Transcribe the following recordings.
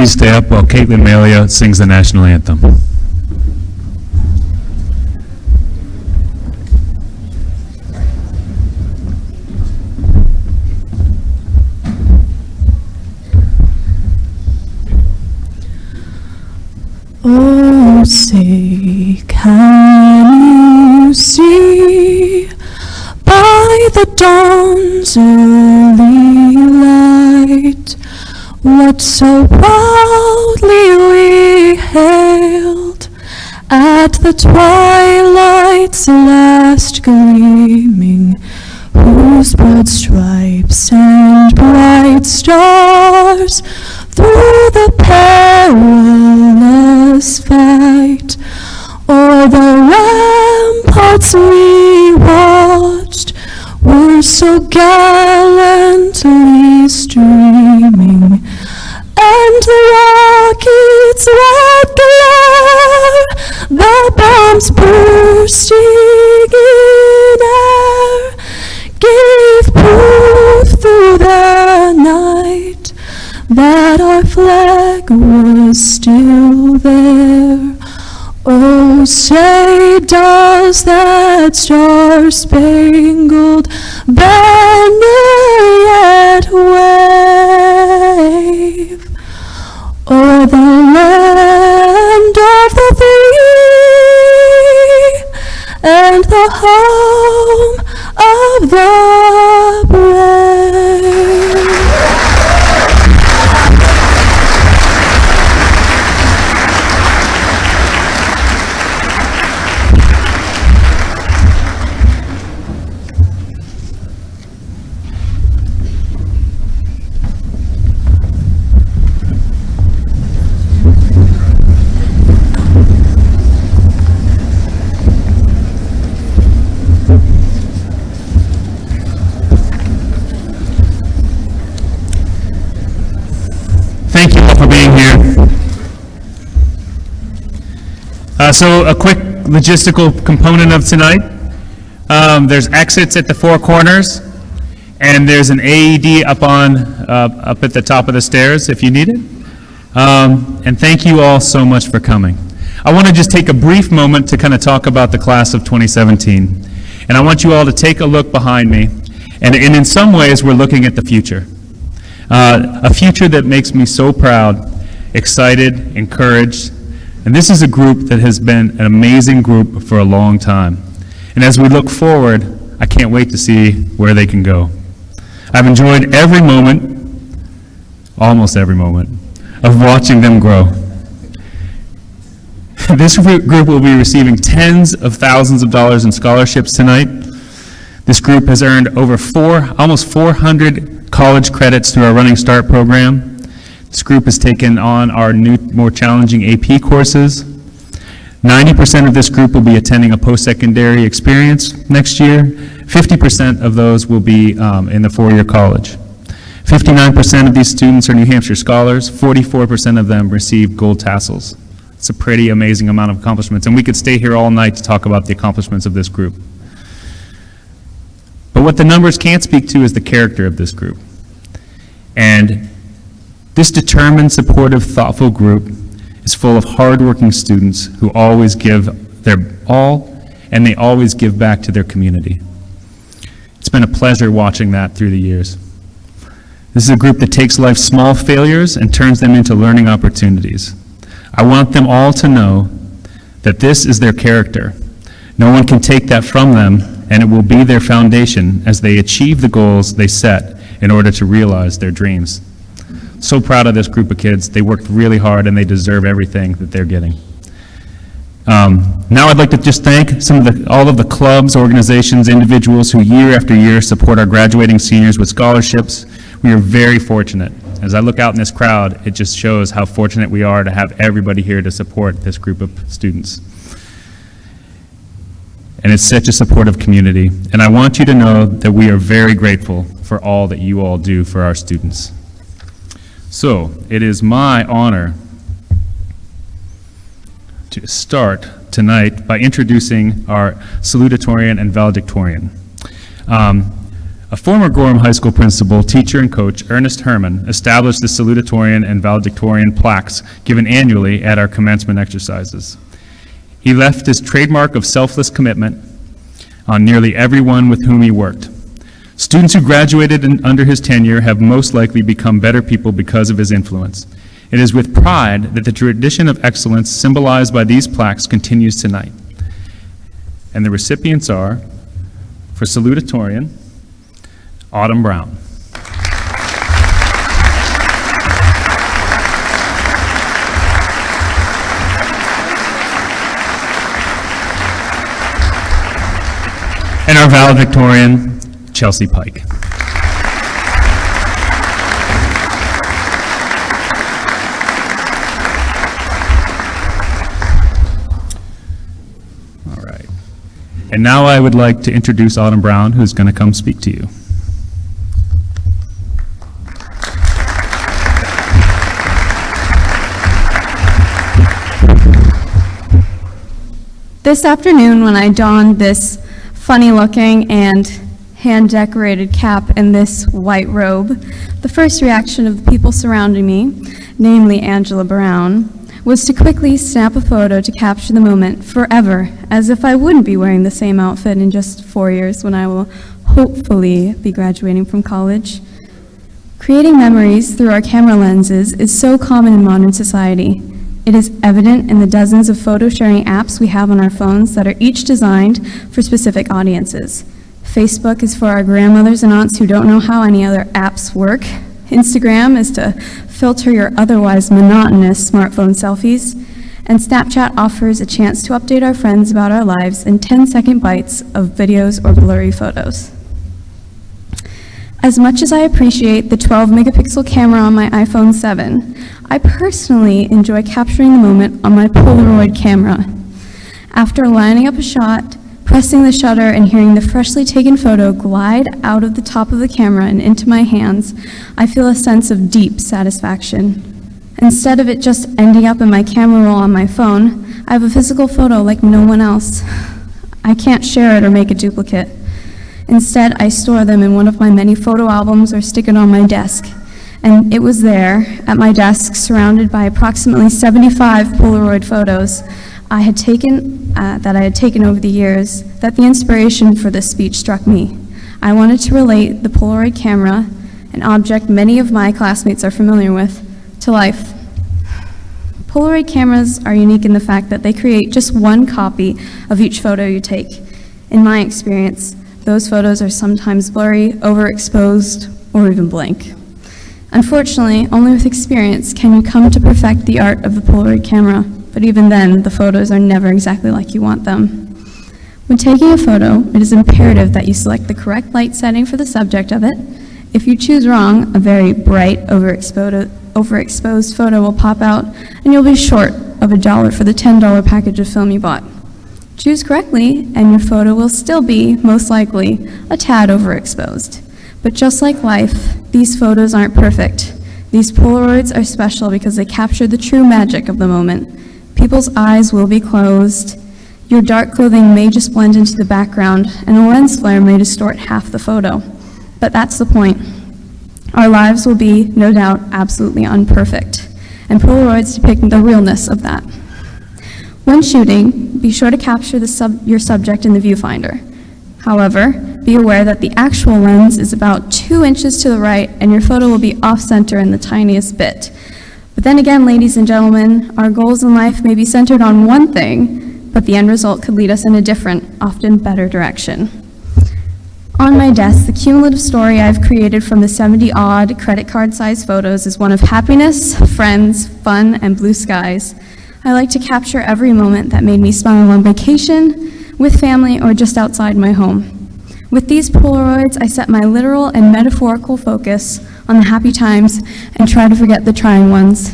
please stay up while Caitlin Malia sings the national anthem. Oh, say, can you see by the dawn's early light what so proudly we hailed at the twilight's last gleaming, whose broad stripes and bright stars through the perilous fight o'er the ramparts we watched were so gallantly streaming, and the rockets' red glare, the bombs bursting in air, gave proof through the night that our flag was still there. Oh, say, does that star-spangled banner yet wave o'er the land of the free and the home of the brave? Thank you all for being here. So a quick logistical component of tonight. There's exits at the four corners, and there's an AED up at the top of the stairs if you need it. And thank you all so much for coming. I want to just take a brief moment to kind of talk about the class of 2017. And I want you all to take a look behind me. And in some ways, we're looking at the future. A future that makes me so proud, excited, encouraged. And this is a group that has been an amazing group for a long time. And as we look forward, I can't wait to see where they can go. I've enjoyed every moment, almost every moment, of watching them grow. This group will be receiving tens of thousands of dollars in scholarships tonight. This group has earned over almost 400 college credits through our Running Start program. This group has taken on our new, more challenging AP courses. 90% of this group will be attending a post-secondary experience next year. 50% of those will be in the four-year college. 59% of these students are New Hampshire scholars. 44% of them receive gold tassels. It's a pretty amazing amount of accomplishments, and we could stay here all night to talk about the accomplishments of this group. But what the numbers can't speak to is the character of this group. And this determined, supportive, thoughtful group is full of hardworking students who always give their all, and they always give back to their community. It's been a pleasure watching that through the years. This is a group that takes life's small failures and turns them into learning opportunities. I want them all to know that this is their character. No one can take that from them, and it will be their foundation as they achieve the goals they set in order to realize their dreams. So proud of this group of kids. They worked really hard, and they deserve everything that they're getting. Now I'd like to just thank all of the clubs, organizations, individuals who year after year support our graduating seniors with scholarships. We are very fortunate. As I look out in this crowd, it just shows how fortunate we are to have everybody here to support this group of students. And it's such a supportive community. And I want you to know that we are very grateful for all that you all do for our students. So, it is my honor to start tonight by introducing our Salutatorian and Valedictorian. A former Gorham High School principal, teacher, and coach, Ernest Herman, established the Salutatorian and Valedictorian plaques given annually at our commencement exercises. He left his trademark of selfless commitment on nearly everyone with whom he worked. Students who graduated under his tenure have most likely become better people because of his influence. It is with pride that the tradition of excellence symbolized by these plaques continues tonight. And the recipients are, for Salutatorian, Autumn Brown. And our valedictorian, Chelsea Pike. All right. And now I would like to introduce Autumn Brown, who's going to come speak to you. This afternoon, when I donned this funny-looking and hand-decorated cap and this white robe, the first reaction of the people surrounding me, namely Angela Brown, was to quickly snap a photo to capture the moment forever, as if I wouldn't be wearing the same outfit in just 4 years when I will hopefully be graduating from college. Creating memories through our camera lenses is so common in modern society. It is evident in the dozens of photo sharing apps we have on our phones that are each designed for specific audiences. Facebook is for our grandmothers and aunts who don't know how any other apps work. Instagram is to filter your otherwise monotonous smartphone selfies. And Snapchat offers a chance to update our friends about our lives in 10-second bites of videos or blurry photos. As much as I appreciate the 12-megapixel camera on my iPhone 7, I personally enjoy capturing the moment on my Polaroid camera. After lining up a shot, pressing the shutter, and hearing the freshly taken photo glide out of the top of the camera and into my hands, I feel a sense of deep satisfaction. Instead of it just ending up in my camera roll on my phone, I have a physical photo like no one else. I can't share it or make a duplicate. Instead, I store them in one of my many photo albums or stick it on my desk. And it was there, at my desk, surrounded by approximately 75 Polaroid photos that I had taken over the years, that the inspiration for this speech struck me. I wanted to relate the Polaroid camera, an object many of my classmates are familiar with, to life. Polaroid cameras are unique in the fact that they create just one copy of each photo you take. In my experience, those photos are sometimes blurry, overexposed, or even blank. Unfortunately, only with experience can you come to perfect the art of the Polaroid camera, but even then, the photos are never exactly like you want them. When taking a photo, it is imperative that you select the correct light setting for the subject of it. If you choose wrong, a very bright, overexposed photo will pop out, and you'll be short of $1 for the $10 package of film you bought. Choose correctly, and your photo will still be, most likely, a tad overexposed. But just like life, these photos aren't perfect. These Polaroids are special because they capture the true magic of the moment. People's eyes will be closed. Your dark clothing may just blend into the background, and a lens flare may distort half the photo. But that's the point. Our lives will be, no doubt, absolutely unperfect, and Polaroids depict the realness of that. When shooting, be sure to capture your subject in the viewfinder. However, be aware that the actual lens is about 2 inches to the right, and your photo will be off-center in the tiniest bit. But then again, ladies and gentlemen, our goals in life may be centered on one thing, but the end result could lead us in a different, often better direction. On my desk, the cumulative story I've created from the 70-odd credit card-sized photos is one of happiness, friends, fun, and blue skies. I like to capture every moment that made me smile on vacation, with family, or just outside my home. With these Polaroids, I set my literal and metaphorical focus on the happy times and try to forget the trying ones.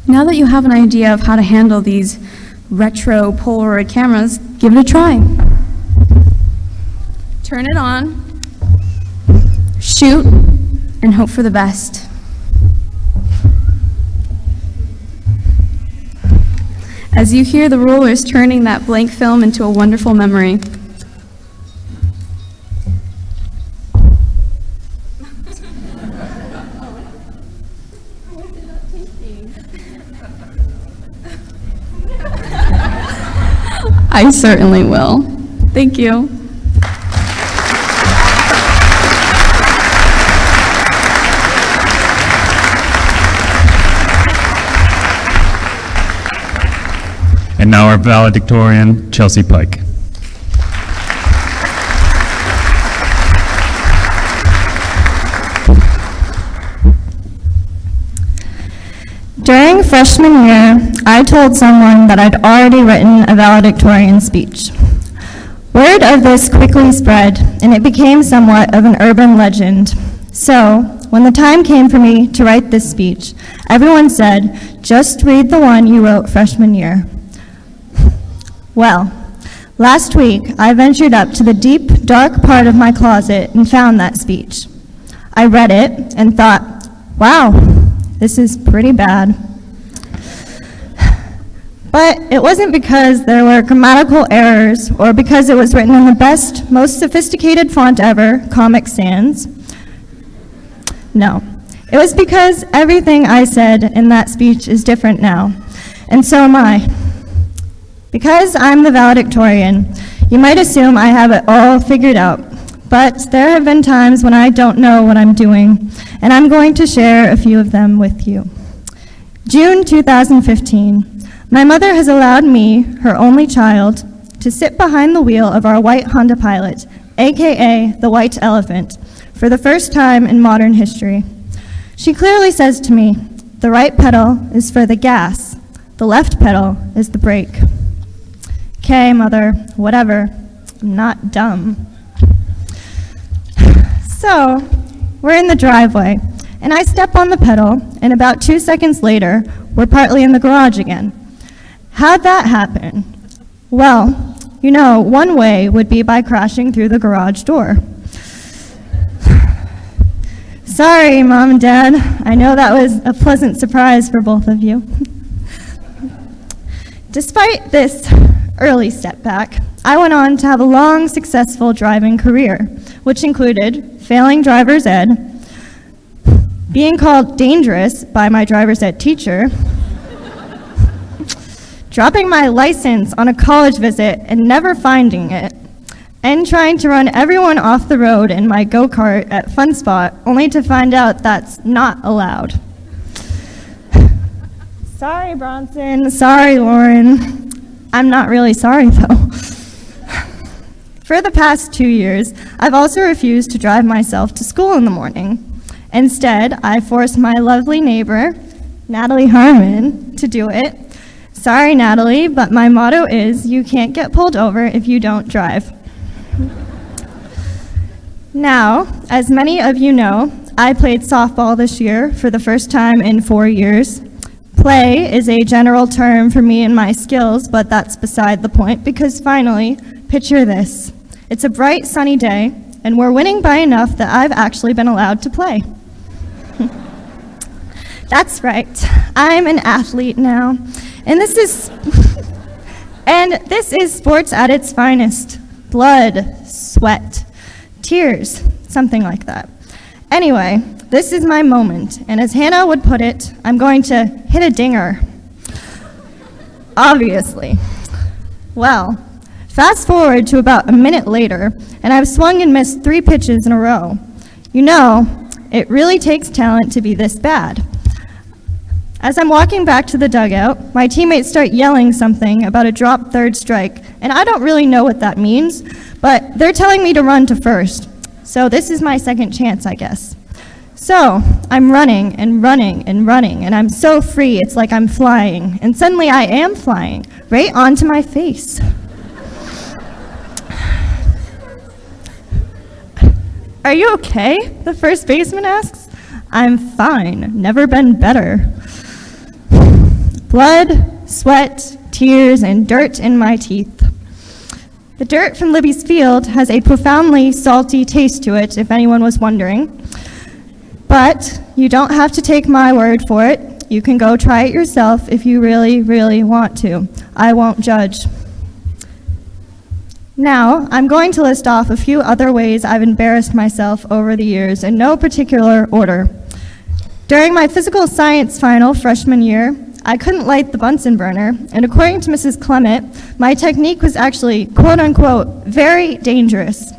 Now that you have an idea of how to handle these retro Polaroid cameras, give it a try. Turn it on, shoot, and hope for the best. As you hear the rollers turning that blank film into a wonderful memory. I certainly will. Thank you. And now our valedictorian, Chelsea Pike. During freshman year, I told someone that I'd already written a valedictorian speech. Word of this quickly spread, and it became somewhat of an urban legend. So, when the time came for me to write this speech, everyone said, "Just read the one you wrote freshman year." Well, last week, I ventured up to the deep, dark part of my closet and found that speech. I read it and thought, wow, this is pretty bad. But it wasn't because there were grammatical errors or because it was written in the best, most sophisticated font ever, Comic Sans. No, it was because everything I said in that speech is different now, and so am I. Because I'm the valedictorian, you might assume I have it all figured out, but there have been times when I don't know what I'm doing, and I'm going to share a few of them with you. June 2015. My mother has allowed me, her only child, to sit behind the wheel of our white Honda Pilot, aka the White Elephant, for the first time in modern history. She clearly says to me, the right pedal is for the gas, the left pedal is the brake. Okay, Mother, whatever, I'm not dumb. So, we're in the driveway, and I step on the pedal, and about 2 seconds later, we're partly in the garage again. How'd that happen? Well, you know, one way would be by crashing through the garage door. Sorry, Mom and Dad. I know that was a pleasant surprise for both of you. Despite this early step back, I went on to have a long, successful driving career, which included failing driver's ed, being called dangerous by my driver's ed teacher, dropping my license on a college visit and never finding it, and trying to run everyone off the road in my go-kart at Fun Spot, only to find out that's not allowed. Sorry, Bronson. Sorry, Lauren. I'm not really sorry, though. For the past 2 years, I've also refused to drive myself to school in the morning. Instead, I forced my lovely neighbor, Natalie Harmon, to do it. Sorry, Natalie, but my motto is, you can't get pulled over if you don't drive. Now, as many of you know, I played softball this year for the first time in 4 years. Play is a general term for me and my skills, but that's beside the point because finally, picture this. It's a bright, sunny day, and we're winning by enough that I've actually been allowed to play. That's right, I'm an athlete now, and this is sports at its finest. Blood, sweat, tears, something like that. Anyway, this is my moment, and as Hannah would put it, I'm going to hit a dinger. Obviously. Well, fast forward to about a minute later, and I've swung and missed 3 pitches in a row. You know, it really takes talent to be this bad. As I'm walking back to the dugout, my teammates start yelling something about a drop third strike, and I don't really know what that means, but they're telling me to run to first. So this is my second chance, I guess. So I'm running and running and running, and I'm so free, it's like I'm flying. And suddenly I am flying, right onto my face. Are you okay? The first baseman asks. I'm fine, never been better. Blood, sweat, tears, and dirt in my teeth. The dirt from Libby's field has a profoundly salty taste to it, if anyone was wondering. But you don't have to take my word for it. You can go try it yourself if you really, really want to. I won't judge. Now, I'm going to list off a few other ways I've embarrassed myself over the years in no particular order. During my physical science final freshman year, I couldn't light the Bunsen burner, and according to Mrs. Clement, my technique was actually, quote unquote, very dangerous.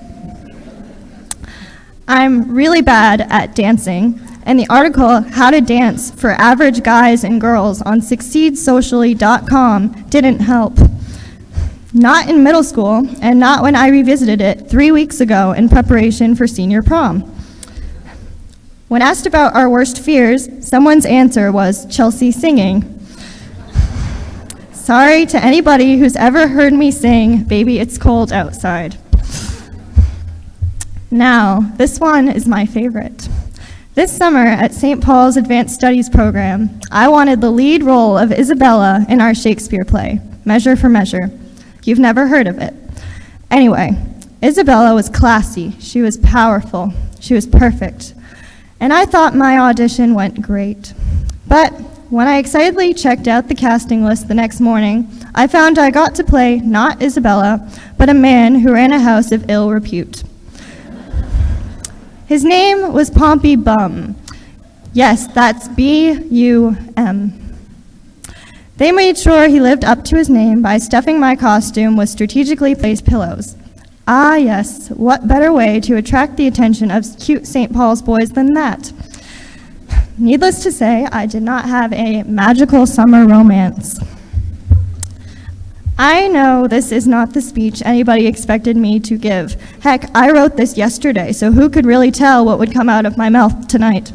I'm really bad at dancing, and the article, How to Dance for Average Guys and Girls on succeedsocially.com didn't help. Not in middle school, and not when I revisited it 3 weeks ago in preparation for senior prom. When asked about our worst fears, someone's answer was Chelsea singing. Sorry to anybody who's ever heard me sing, Baby It's Cold Outside. Now, this one is my favorite. This summer at St. Paul's Advanced Studies program, I wanted the lead role of Isabella in our Shakespeare play, Measure for Measure. You've never heard of it. Anyway, Isabella was classy, she was powerful, she was perfect. And I thought my audition went great. But when I excitedly checked out the casting list the next morning, I found I got to play not Isabella, but a man who ran a house of ill repute. His name was Pompey Bum. Yes, that's B-U-M. They made sure he lived up to his name by stuffing my costume with strategically placed pillows. Ah, yes, what better way to attract the attention of cute St. Paul's boys than that? Needless to say, I did not have a magical summer romance. I know this is not the speech anybody expected me to give. Heck, I wrote this yesterday, so who could really tell what would come out of my mouth tonight?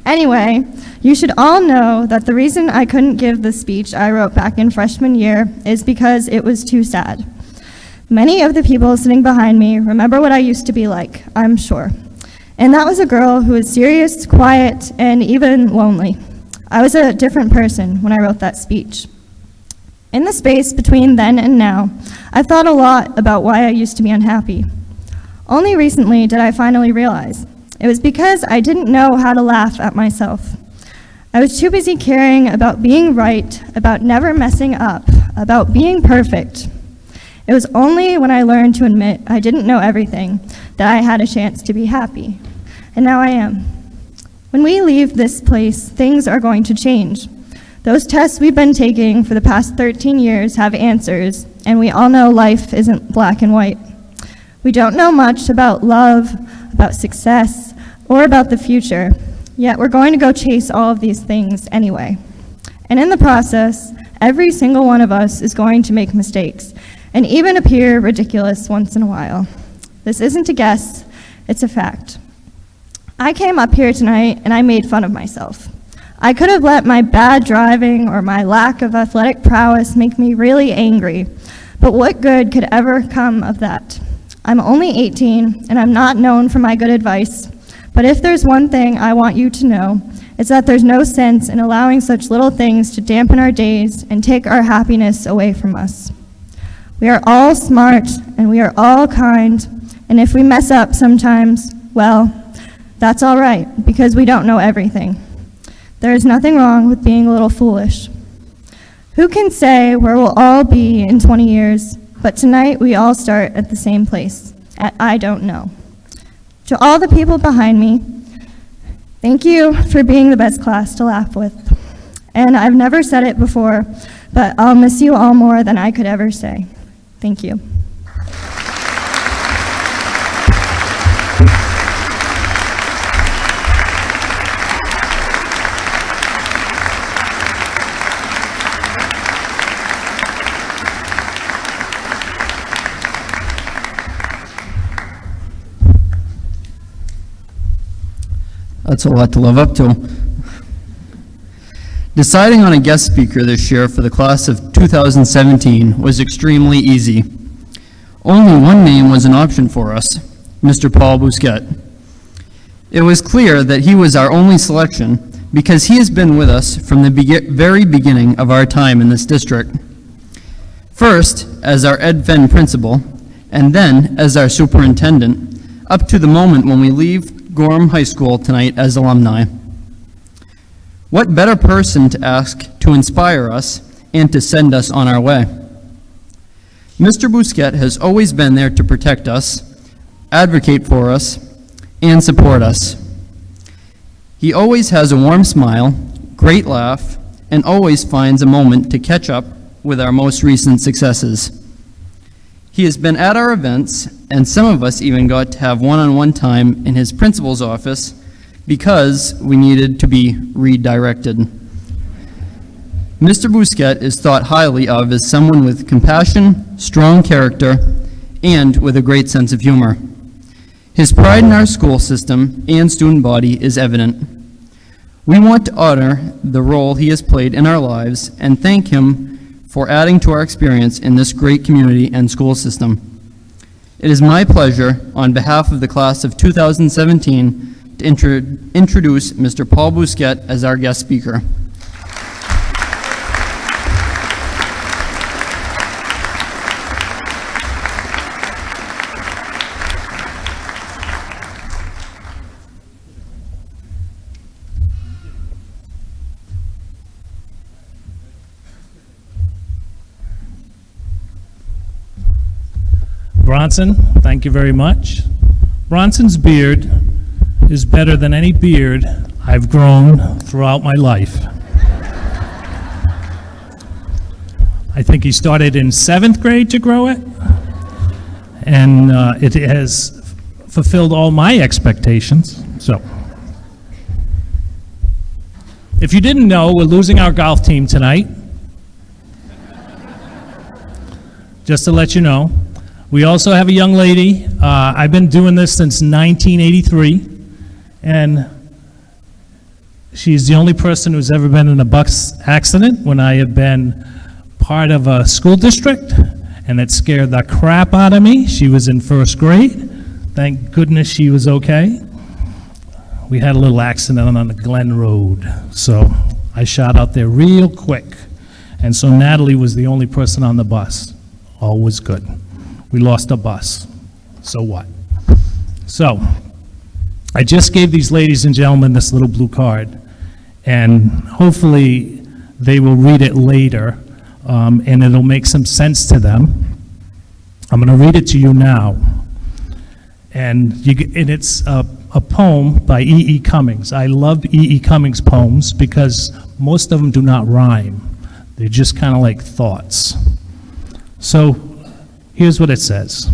Anyway, you should all know that the reason I couldn't give the speech I wrote back in freshman year is because it was too sad. Many of the people sitting behind me remember what I used to be like, I'm sure. And that was a girl who was serious, quiet, and even lonely. I was a different person when I wrote that speech. In the space between then and now, I've thought a lot about why I used to be unhappy. Only recently did I finally realize it was because I didn't know how to laugh at myself. I was too busy caring about being right, about never messing up, about being perfect. It was only when I learned to admit I didn't know everything that I had a chance to be happy. And now I am. When we leave this place, things are going to change. Those tests we've been taking for the past 13 years have answers, and we all know life isn't black and white. We don't know much about love, about success, or about the future, yet we're going to go chase all of these things anyway. And in the process, every single one of us is going to make mistakes, and even appear ridiculous once in a while. This isn't a guess, it's a fact. I came up here tonight and I made fun of myself. I could have let my bad driving or my lack of athletic prowess make me really angry, but what good could ever come of that? I'm only 18 and I'm not known for my good advice, but if there's one thing I want you to know, it's that there's no sense in allowing such little things to dampen our days and take our happiness away from us. We are all smart and we are all kind, and if we mess up sometimes, well, that's all right because we don't know everything. There is nothing wrong with being a little foolish. Who can say where we'll all be in 20 years, but tonight we all start at the same place, at I don't know. To all the people behind me, thank you for being the best class to laugh with. And I've never said it before, but I'll miss you all more than I could ever say. Thank you. That's a lot to live up to. Deciding on a guest speaker this year for the class of 2017 was extremely easy. Only one name was an option for us, Mr. Paul Bousquet. It was clear that he was our only selection because he has been with us from the very beginning of our time in this district. First, as our Ed Fen principal, and then as our superintendent, up to the moment when we leave Gorham High School tonight as alumni. What better person to ask to inspire us and to send us on our way? Mr. Bousquet has always been there to protect us, advocate for us, and support us. He always has a warm smile, great laugh, and always finds a moment to catch up with our most recent successes. He has been at our events, and some of us even got to have one-on-one time in his principal's office because we needed to be redirected. Mr. Bousquet is thought highly of as someone with compassion, strong character, and with a great sense of humor. His pride in our school system and student body is evident. We want to honor the role he has played in our lives and thank him for adding to our experience in this great community and school system. It is my pleasure, on behalf of the class of 2017, to introduce Mr. Paul Bousquet as our guest speaker. Bronson, thank you very much. Bronson's beard is better than any beard I've grown throughout my life. I think he started in 7th grade to grow it, and it has fulfilled all my expectations. So, if you didn't know, we're losing our golf team tonight. Just to let you know. We also have a young lady. I've been doing this since 1983, and she's the only person who's ever been in a bus accident when I have been part of a school district, and it scared the crap out of me. She was in 1st grade. Thank goodness she was okay. We had a little accident on the Glen Road, so I shot out there real quick. And so Natalie was the only person on the bus. All was good. We lost a bus. So what? So, I just gave these ladies and gentlemen this little blue card, and hopefully they will read it later, and it'll make some sense to them. I'm going to read it to you now. And it's a poem by E.E. Cummings. I love E.E. Cummings poems because most of them do not rhyme. They're just kind of like thoughts. So, here's what it says.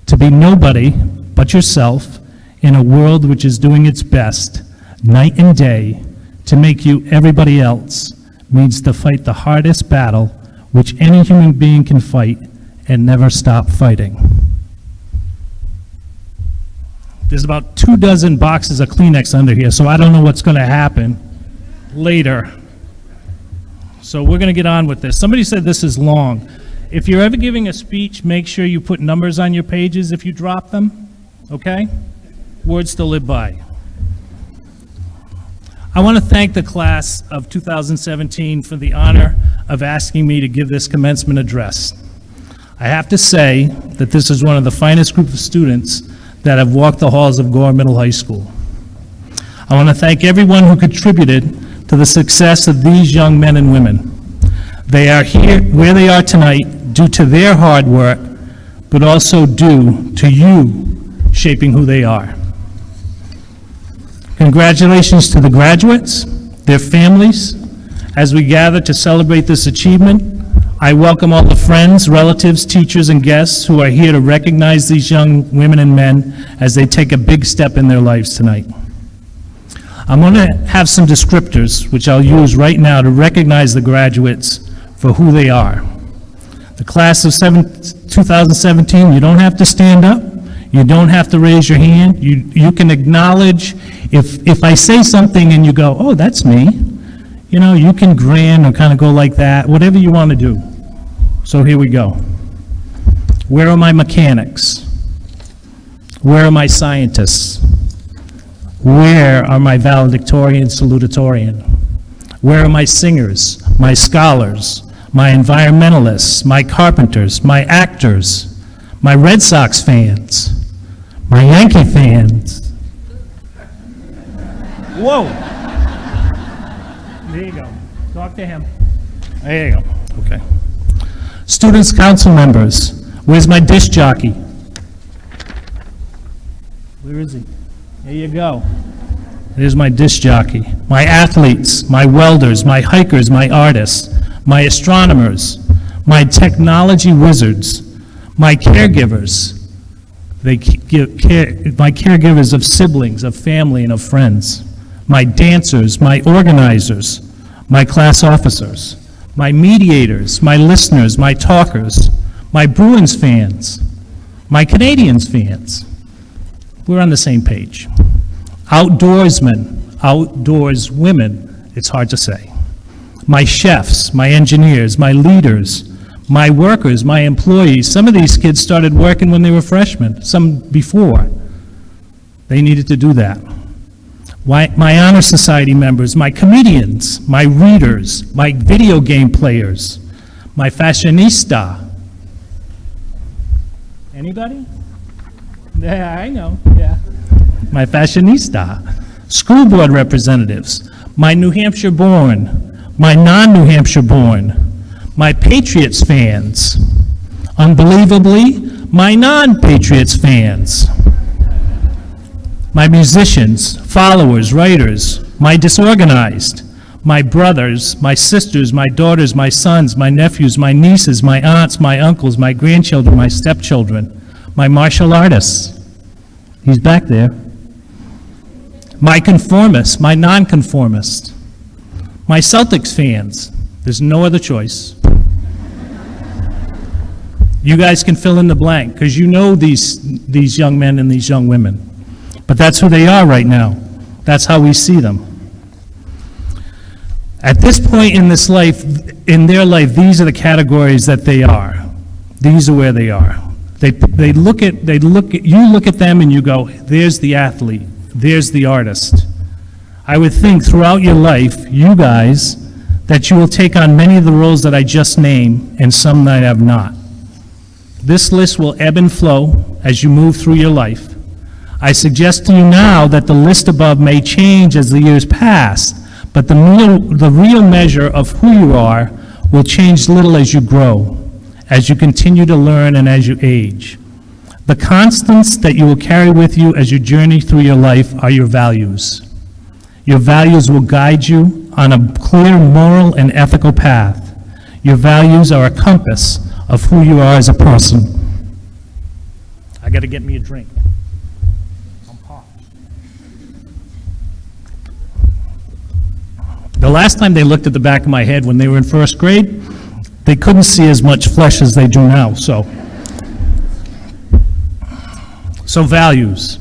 To be nobody but yourself in a world which is doing its best, night and day, to make you everybody else means to fight the hardest battle which any human being can fight and never stop fighting. There's about 24 boxes of Kleenex under here, so I don't know what's going to happen later. So we're going to get on with this. Somebody said this is long. If you're ever giving a speech, make sure you put numbers on your pages if you drop them, okay? Words to live by. I want to thank the class of 2017 for the honor of asking me to give this commencement address. I have to say that this is one of the finest group of students that have walked the halls of Gore Middle High School. I want to thank everyone who contributed to the success of these young men and women. They are here where they are tonight due to their hard work, but also due to you shaping who they are. Congratulations to the graduates, their families. As we gather to celebrate this achievement, I welcome all the friends, relatives, teachers, and guests who are here to recognize these young women and men as they take a big step in their lives tonight. I'm going to have some descriptors, which I'll use right now to recognize the graduates for who they are. The class of 2017, you don't have to stand up. You don't have to raise your hand. You can acknowledge if I say something and you go, oh, that's me. You know, you can grin or kind of go like that, whatever you want to do. So here we go. Where are my mechanics? Where are my scientists? Where are my valedictorian, salutatorian? Where are my singers, my scholars, my environmentalists, my carpenters, my actors, my Red Sox fans, my Yankee fans? Whoa. There you go. Talk to him. There you go. Okay. Students' council members. Where's my disc jockey? Where is he? There you go. There's my disc jockey. My athletes, my welders, my hikers, my artists, my astronomers, my technology wizards, my caregivers. My caregivers of siblings, of family, and of friends. My dancers, my organizers, my class officers, my mediators, my listeners, my talkers, my Bruins fans, my Canadians fans. We're on the same page. Outdoorsmen, outdoors women, it's hard to say. My chefs, my engineers, my leaders, my workers, my employees. Some of these kids started working when they were freshmen, some before. They needed to do that. My honor society members, my comedians, my readers, my video game players, my fashionista. Anybody? Yeah, I know, yeah. My fashionista. School board representatives, my New Hampshire born, my non-New Hampshire born, my Patriots fans. Unbelievably, my non-Patriots fans. My musicians, followers, writers, my disorganized, my brothers, my sisters, my daughters, my sons, my nephews, my nieces, my aunts, my uncles, my grandchildren, my stepchildren, my martial artists. He's back there. My conformists, my nonconformists, my Celtics fans. There's no other choice. You guys can fill in the blank, because you know these young men and these young women. But that's who they are right now. That's how we see them. At this point in this life, in their life, these are the categories that they are. These are where they are. You look at them and you go, there's the athlete, there's the artist. I would think throughout your life, you guys, that you will take on many of the roles that I just named, and some that I have not. This list will ebb and flow as you move through your life. I suggest to you now that the list above may change as the years pass, but the real measure of who you are will change little as you grow, as you continue to learn and as you age. The constants that you will carry with you as you journey through your life are your values. Your values will guide you on a clear moral and ethical path. Your values are a compass of who you are as a person. I got to get me a drink. The last time they looked at the back of my head when they were in first grade, they couldn't see as much flesh as they do now, so values.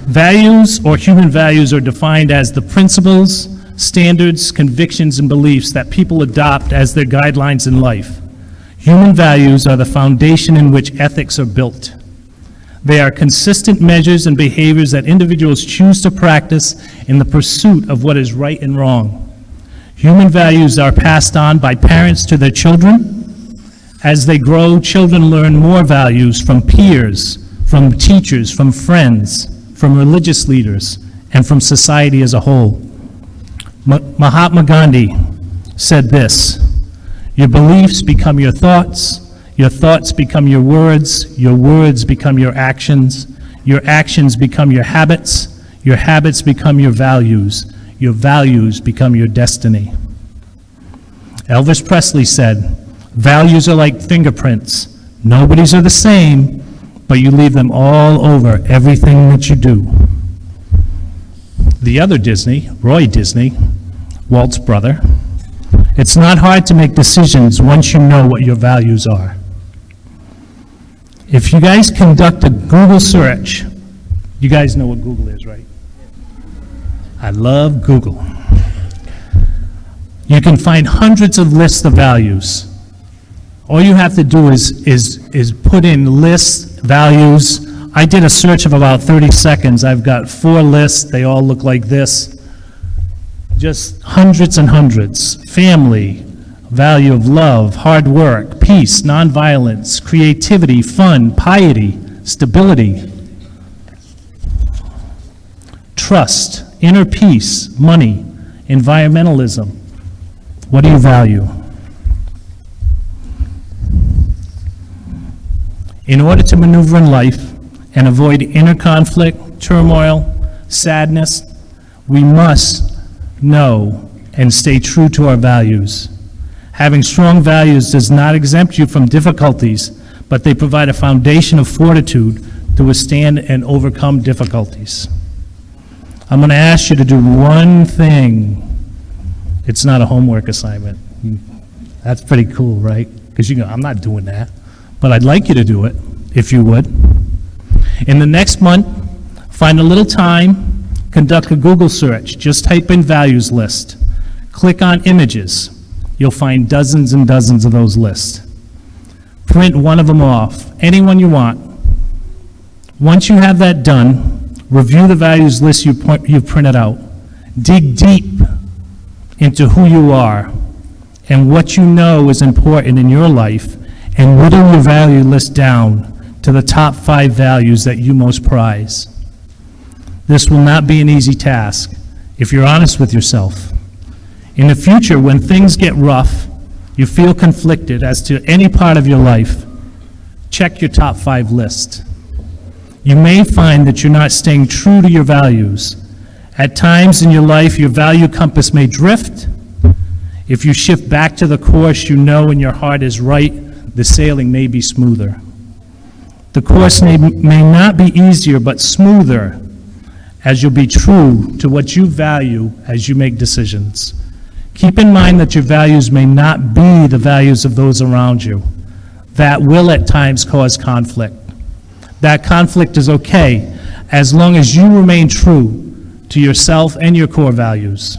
Values, or human values, are defined as the principles, standards, convictions, and beliefs that people adopt as their guidelines in life. Human values are the foundation in which ethics are built. They are consistent measures and behaviors that individuals choose to practice in the pursuit of what is right and wrong. Human values are passed on by parents to their children. As they grow, children learn more values from peers, from teachers, from friends, from religious leaders, and from society as a whole. Mahatma Gandhi said this: "Your beliefs become your thoughts become your words become your actions become your habits become your values become your destiny." Elvis Presley said, "Values are like fingerprints. Nobody's are the same, but you leave them all over everything that you do." The other Disney, Roy Disney, Walt's brother, "It's not hard to make decisions once you know what your values are." If you guys conduct a Google search, you guys know what Google is, right? I love Google. You can find hundreds of lists of values. All you have to do is put in lists, values. I did a search of about 30 seconds. I've got 4 lists. They all look like this. Just hundreds and hundreds. Family, value of love, hard work, peace, nonviolence, creativity, fun, piety, stability, trust, inner peace, money, environmentalism. What do you value? In order to maneuver in life and avoid inner conflict, turmoil, sadness, We must know and stay true to our values. Having strong values does not exempt you from difficulties, but they provide a foundation of fortitude to withstand and overcome difficulties. I'm going to ask you to do one thing. It's not a homework assignment. That's pretty cool, right? Because you go, I'm not doing that. But I'd like you to do it, if you would. In the next month, find a little time, conduct a Google search. Just type in values list. Click on images. You'll find dozens and dozens of those lists. Print one of them off, any one you want. Once you have that done, review the values list you've printed out. Dig deep into who you are and what you know is important in your life, and whittle your value list down to the top 5 values that you most prize. This will not be an easy task if you're honest with yourself. In the future, when things get rough, you feel conflicted as to any part of your life, check your top 5 list. You may find that you're not staying true to your values. At times in your life, your value compass may drift. If you shift back to the course you know in your heart is right, the sailing may be smoother. The course may not be easier, but smoother, as you'll be true to what you value as you make decisions. Keep in mind that your values may not be the values of those around you. That will at times cause conflict. That conflict is okay, as long as you remain true to yourself and your core values.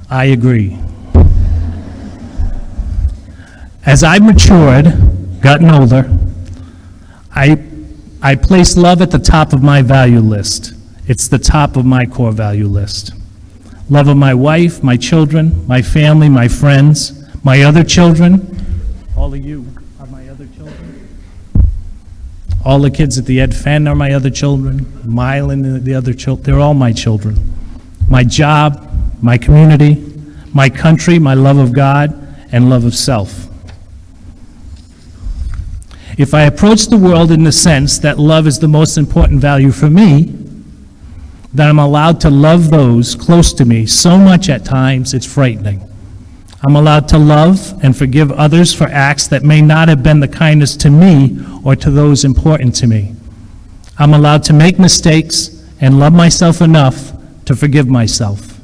I agree. As I've matured, gotten older, I place love at the top of my value list. It's the top of my core value list. Love of my wife, my children, my family, my friends, my other children. All of you are my other children. All the kids at the Ed Fenn are my other children. Mylan and the other children, they're all my children. My job, my community, my country, my love of God, and love of self. If I approach the world in the sense that love is the most important value for me, then I'm allowed to love those close to me so much at times it's frightening. I'm allowed to love and forgive others for acts that may not have been the kindest to me or to those important to me. I'm allowed to make mistakes and love myself enough to forgive myself.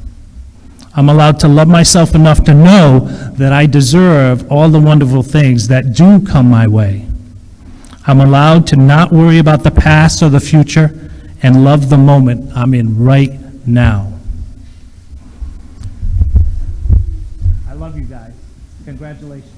I'm allowed to love myself enough to know that I deserve all the wonderful things that do come my way. I'm allowed to not worry about the past or the future and love the moment I'm in right now. I love you guys. Congratulations.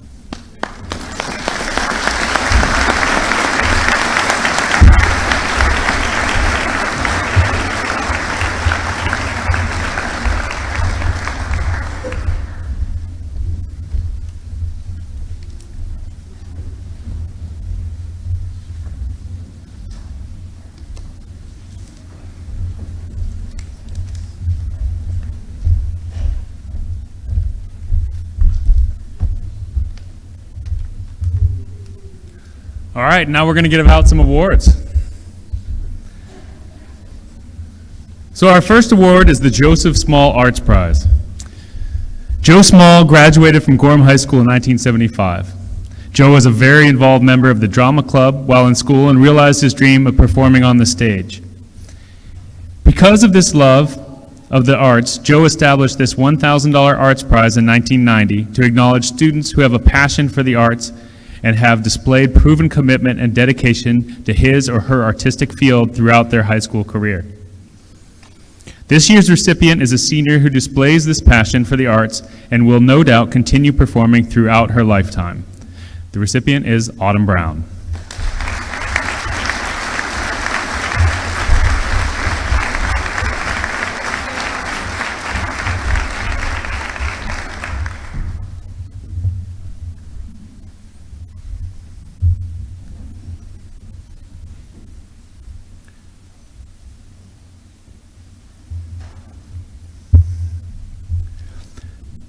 All right, now we're going to give out some awards. So our first award is the Joseph Small Arts Prize. Joe Small graduated from Gorham High School in 1975. Joe was a very involved member of the drama club while in school and realized his dream of performing on the stage. Because of this love of the arts, Joe established this $1,000 Arts Prize in 1990 to acknowledge students who have a passion for the arts and have displayed proven commitment and dedication to his or her artistic field throughout their high school career. This year's recipient is a senior who displays this passion for the arts and will no doubt continue performing throughout her lifetime. The recipient is Autumn Brown.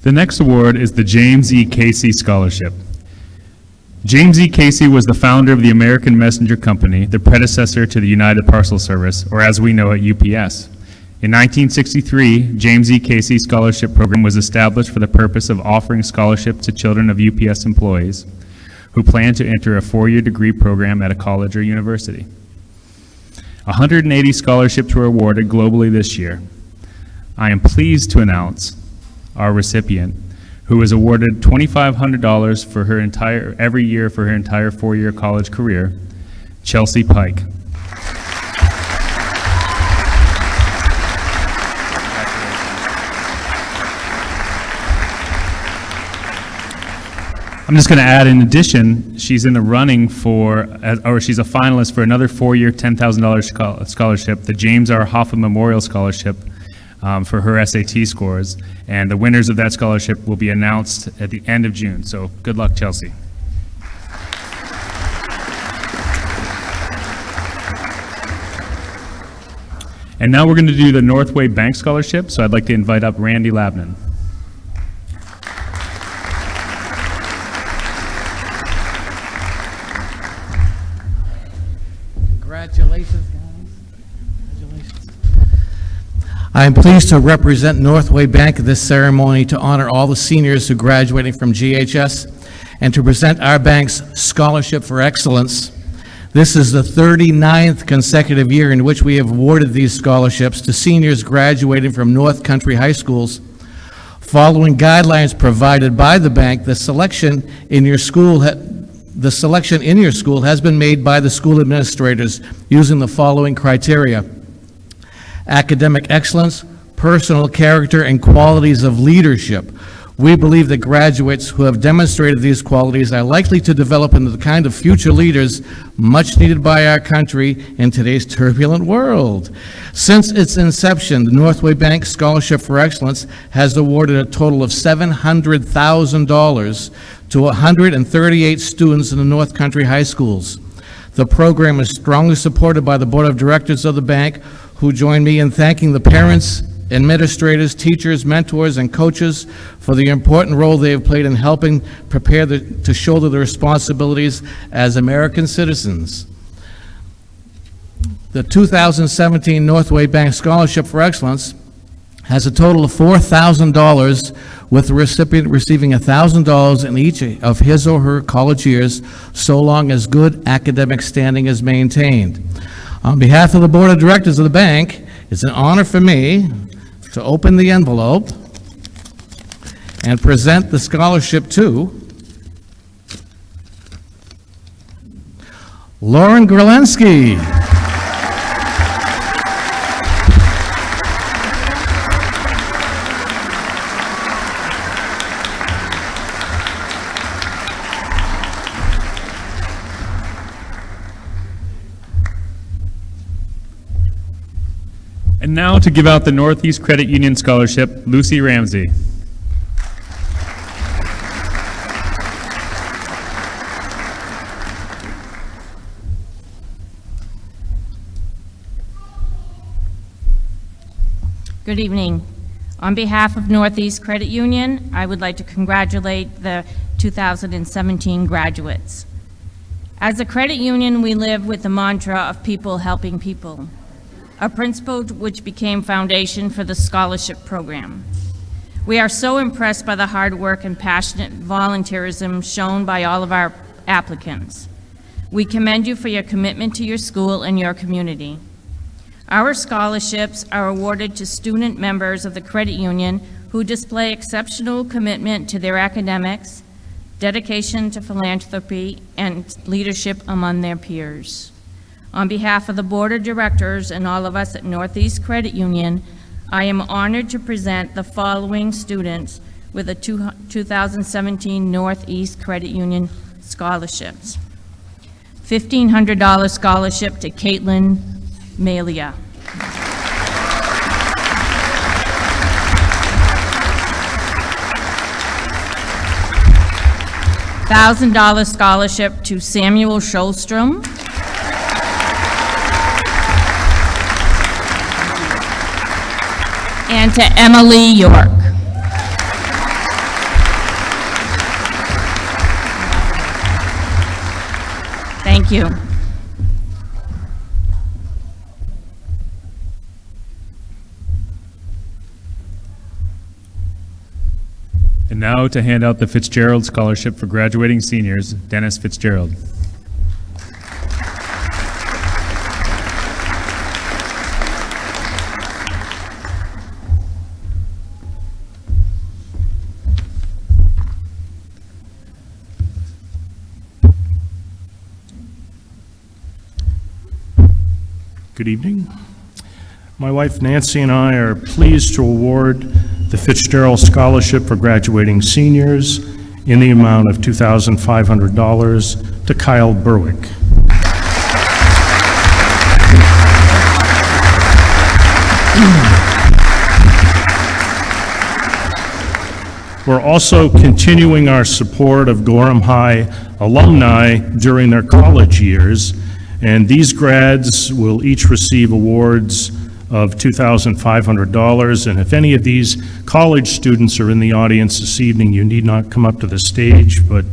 The next award is the James E. Casey Scholarship. James E. Casey was the founder of the American Messenger Company, the predecessor to the United Parcel Service, or as we know it, UPS. In 1963, James E. Casey Scholarship Program was established for the purpose of offering scholarships to children of UPS employees who plan to enter a four-year degree program at a college or university. 180 scholarships were awarded globally this year. I am pleased to announce our recipient, who was awarded $2,500 for her every year for her entire four-year college career, Chelsea Pike. I'm just going to add, in addition, she's in the running for, or she's a finalist for another four-year $10,000 scholarship, the James R. Hoffman Memorial Scholarship, for her SAT scores. And the winners of that scholarship will be announced at the end of June. So good luck, Chelsea. And now we're going to do the Northway Bank Scholarship. So I'd like to invite up Randy Labnan. Congratulations, guys. Congratulations. I am pleased to represent Northway Bank at this ceremony to honor all the seniors who graduating from GHS and to present our bank's Scholarship for Excellence. This is the 39th consecutive year in which we have awarded these scholarships to seniors graduating from North Country High Schools. Following guidelines provided by the bank, the selection in your school has been made by the school administrators using the following criteria: academic excellence, personal character, and qualities of leadership. We believe that graduates who have demonstrated these qualities are likely to develop into the kind of future leaders much needed by our country in today's turbulent world. Since its inception, the Northway Bank Scholarship for Excellence has awarded a total of $700,000 to 138 students in the North Country High Schools. The program is strongly supported by the Board of Directors of the bank, who join me in thanking the parents, administrators, teachers, mentors, and coaches for the important role they have played in helping prepare to shoulder the responsibilities as American citizens. The 2017 Northway Bank Scholarship for Excellence has a total of $4,000, with the recipient receiving $1,000 in each of his or her college years, so long as good academic standing is maintained. On behalf of the Board of Directors of the bank, it's an honor for me to open the envelope and present the scholarship to Lauren Gralensky. And now to give out the Northeast Credit Union Scholarship, Lucy Ramsey. Good evening. On behalf of Northeast Credit Union, I would like to congratulate the 2017 graduates. As a credit union, we live with the mantra of people helping people, a principle which became foundation for the scholarship program. We are so impressed by the hard work and passionate volunteerism shown by all of our applicants. We commend you for your commitment to your school and your community. Our scholarships are awarded to student members of the credit union who display exceptional commitment to their academics, dedication to philanthropy, and leadership among their peers. On behalf of the Board of Directors and all of us at Northeast Credit Union, I am honored to present the following students with the 2017 Northeast Credit Union scholarships. $1,500 scholarship to Caitlin Malia. $1,000 scholarship to Samuel Scholstrom. And to Emily York. Thank you. And now to hand out the Fitzgerald Scholarship for graduating seniors, Dennis Fitzgerald. Good evening. My wife Nancy and I are pleased to award the Fitzgerald Scholarship for graduating seniors in the amount of $2,500 to Kyle Berwick. We're also continuing our support of Gorham High alumni during their college years, and these grads will each receive awards of $2,500, and if any of these college students are in the audience this evening, you need not come up to the stage, but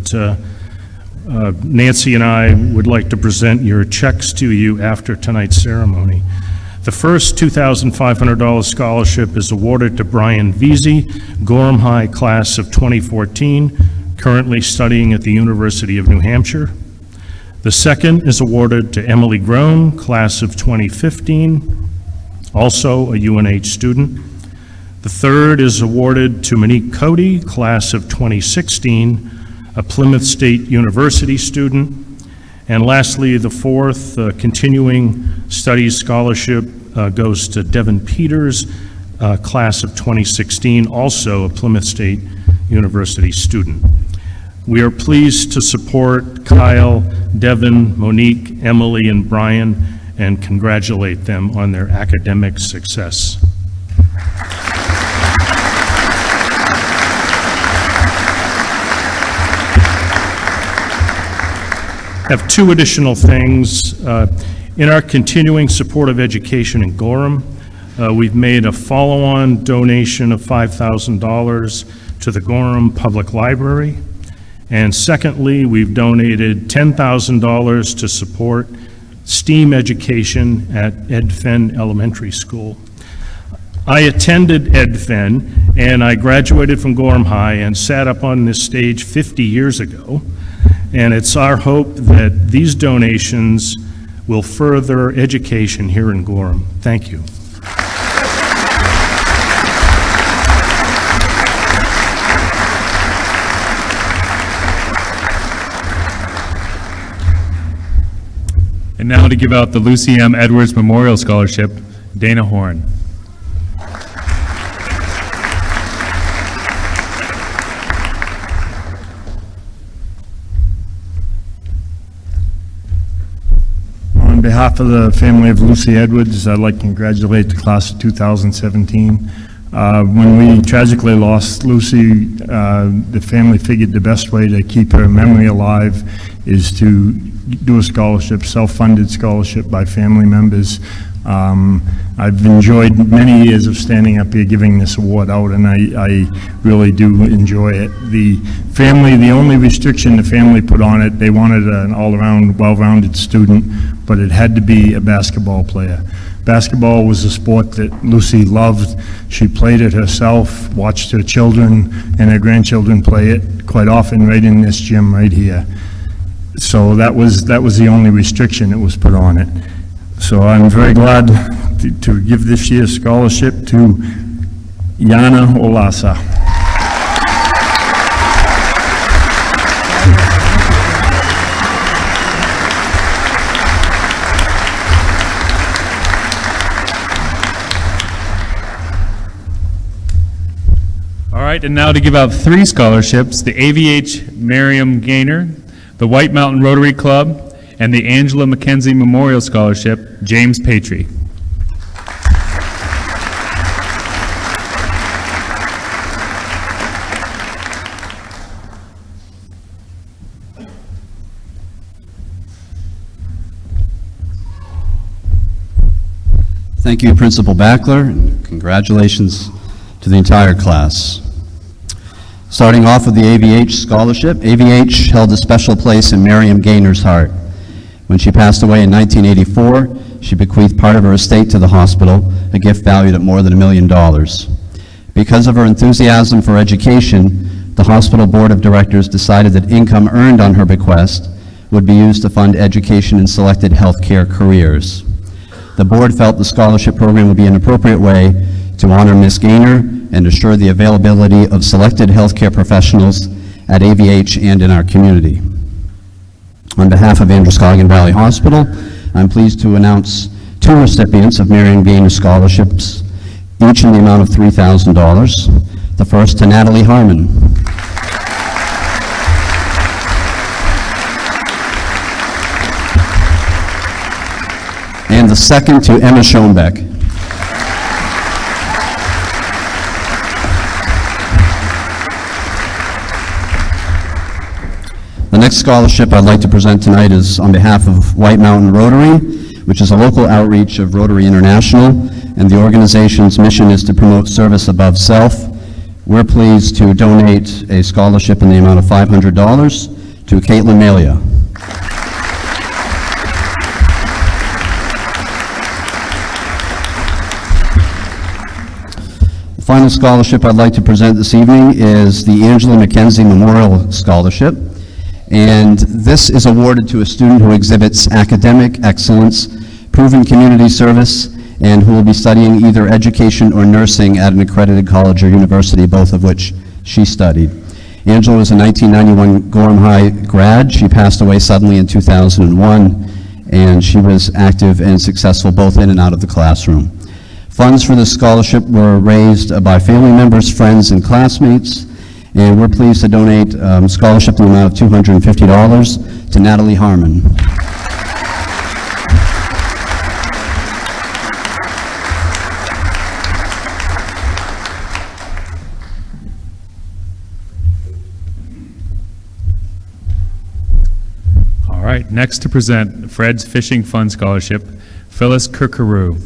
Nancy and I would like to present your checks to you after tonight's ceremony. The first $2,500 scholarship is awarded to Brian Veazey, Gorham High class of 2014, currently studying at the University of New Hampshire. The second is awarded to Emily Groen, class of 2015, also a UNH student. The third is awarded to Monique Cody, class of 2016, a Plymouth State University student. And lastly, the fourth continuing studies scholarship goes to Devin Peters, class of 2016, also a Plymouth State University student. We are pleased to support Kyle, Devin, Monique, Emily, and Brian, and congratulate them on their academic success. I have two additional things. In our continuing support of education in Gorham, we've made a follow-on donation of $5,000 to the Gorham Public Library. And secondly, we've donated $10,000 to support STEAM education at EdFen Elementary School. I attended EdFen, and I graduated from Gorham High and sat up on this stage 50 years ago. And it's our hope that these donations will further education here in Gorham. Thank you. And now to give out the Lucy M. Edwards Memorial Scholarship, Dana Horn. On behalf of the family of Lucy Edwards, I'd like to congratulate the class of 2017. When we tragically lost Lucy, the family figured the best way to keep her memory alive is to do a scholarship, self-funded scholarship by family members. I've enjoyed many years of standing up here giving this award out, and I really do enjoy it. The family, the only restriction the family put on it, they wanted an all-around, well-rounded student, but it had to be a basketball player. Basketball was a sport that Lucy loved. She played it herself, watched her children and her grandchildren play it quite often right in this gym right here. So that was the only restriction that was put on it. So I'm very glad to give this year's scholarship to Yana Olasa. All right, and now to give out 3 scholarships, the AVH Miriam Gaynor, the White Mountain Rotary Club, and the Angela McKenzie Memorial Scholarship, James Patry. Thank you, Principal Backler, and congratulations to the entire class. Starting off with the AVH Scholarship, AVH held a special place in Miriam Gaynor's heart. When she passed away in 1984, she bequeathed part of her estate to the hospital, a gift valued at more than $1 million. Because of her enthusiasm for education, the hospital board of directors decided that income earned on her bequest would be used to fund education in selected healthcare careers. The board felt the scholarship program would be an appropriate way to honor Ms. Gaynor and assure the availability of selected healthcare professionals at AVH and in our community. On behalf of Androscoggin Valley Hospital, I'm pleased to announce 2 recipients of Marion Gaynor scholarships, each in the amount of $3,000. The first to Natalie Harmon. And the second to Emma Schoenbeck. The next scholarship I'd like to present tonight is on behalf of White Mountain Rotary, which is a local outreach of Rotary International, and the organization's mission is to promote service above self. We're pleased to donate a scholarship in the amount of $500 to Caitlin Malia. The final scholarship I'd like to present this evening is the Angela McKenzie Memorial Scholarship. And this is awarded to a student who exhibits academic excellence, proven community service, and who will be studying either education or nursing at an accredited college or university, both of which she studied. Angela was a 1991 Gorham High grad. She passed away suddenly in 2001, and she was active and successful both in and out of the classroom. Funds for this scholarship were raised by family members, friends, and classmates, and we're pleased to donate a scholarship in the amount of $250 to Natalie Harmon. All right, next to present Fred's Fishing Fund Scholarship, Phyllis Kirkaroo.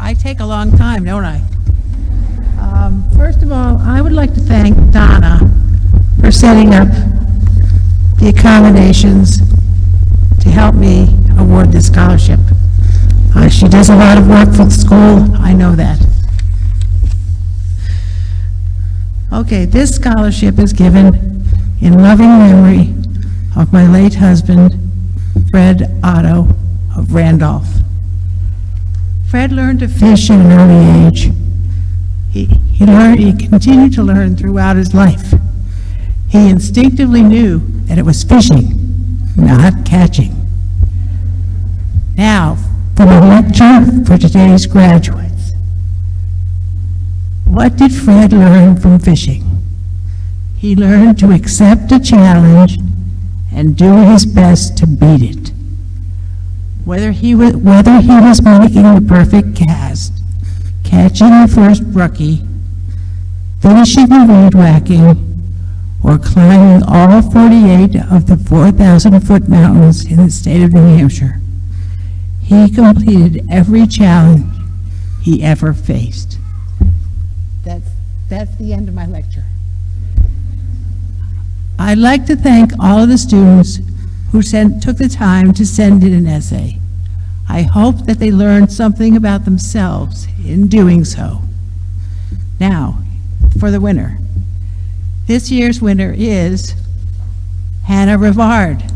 I take a long time, don't I? First of all, I would like to thank Donna for setting up the accommodations to help me award this scholarship. She does a lot of work for the school, I know that. Okay, this scholarship is given in loving memory of my late husband, Fred Otto of Randolph. Fred learned to fish at an early age. He continued to learn throughout his life. He instinctively knew that it was fishing, not catching. Now, for the lecture for today's graduates. What did Fred learn from fishing? He learned to accept a challenge and do his best to beat it. Whether he was making the perfect cast, catching the first brookie, finishing the weed whacking, or climbing all 48 of the 4,000-foot mountains in the state of New Hampshire, he completed every challenge he ever faced. That's the end of my lecture. I'd like to thank all of the students who took the time to send in an essay. I hope that they learned something about themselves in doing so. Now, for the winner. This year's winner is Hannah Rivard.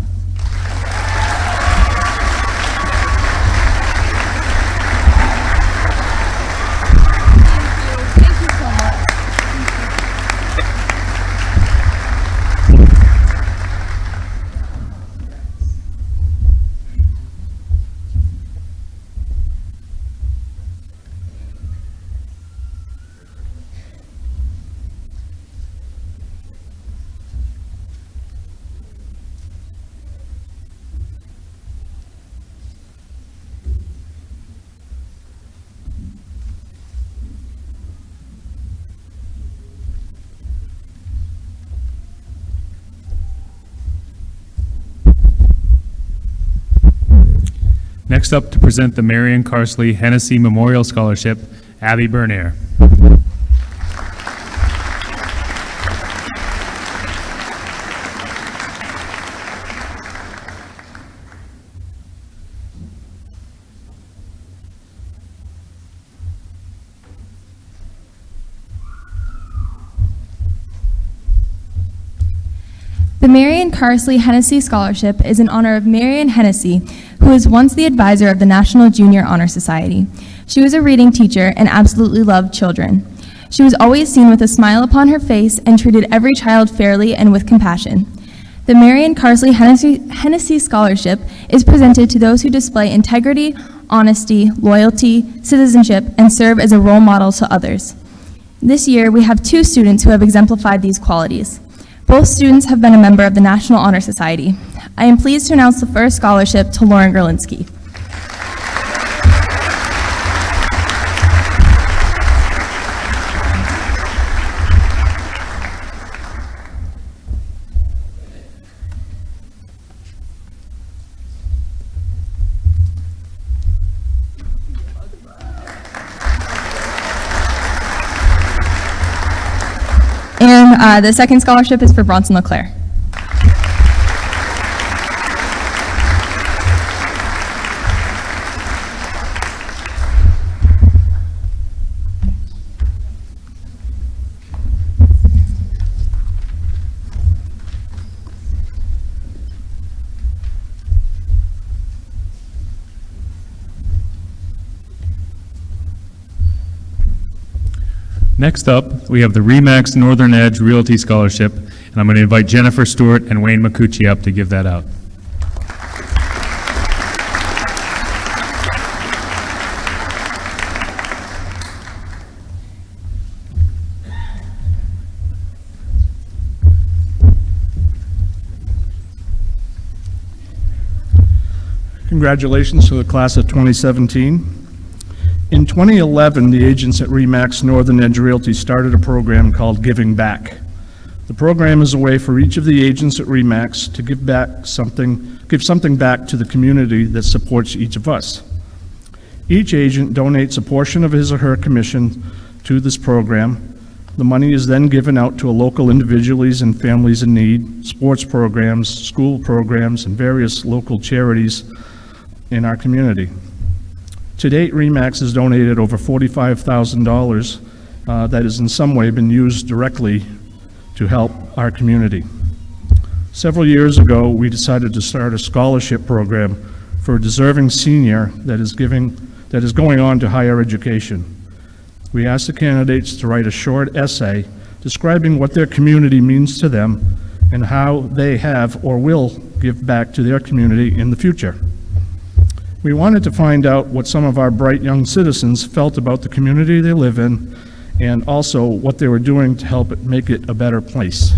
Next up to present the Marion Carsley Hennessy Memorial Scholarship, Abby Bernier. The Marion Carsley Hennessy Scholarship is in honor of Marion Hennessy, who was once the advisor of the National Junior Honor Society. She was a reading teacher and absolutely loved children. She was always seen with a smile upon her face and treated every child fairly and with compassion. The Marion Carsley Hennessy Scholarship is presented to those who display integrity, honesty, loyalty, citizenship, and serve as a role model to others. This year, we have 2 students who have exemplified these qualities. Both students have been a member of the National Honor Society. I am pleased to announce the first scholarship to Lauren Gerlinski. And the second scholarship is for Bronson LeClaire. Next up, we have the RE/MAX Northern Edge Realty Scholarship, and I'm going to invite Jennifer Stewart and Wayne McCucci up to give that out. Congratulations to the class of 2017. In 2011, the agents at RE/MAX Northern Edge Realty started a program called Giving Back. The program is a way for each of the agents at RE/MAX to give something back to the community that supports each of us. Each agent donates a portion of his or her commission to this program. The money is then given out to local individuals and families in need, sports programs, school programs, and various local charities in our community. To date, RE/MAX has donated over $45,000 that has in some way been used directly to help our community. Several years ago, we decided to start a scholarship program for a deserving senior that is going on to higher education. We asked the candidates to write a short essay describing what their community means to them and how they have or will give back to their community in the future. We wanted to find out what some of our bright young citizens felt about the community they live in and also what they were doing to help make it a better place.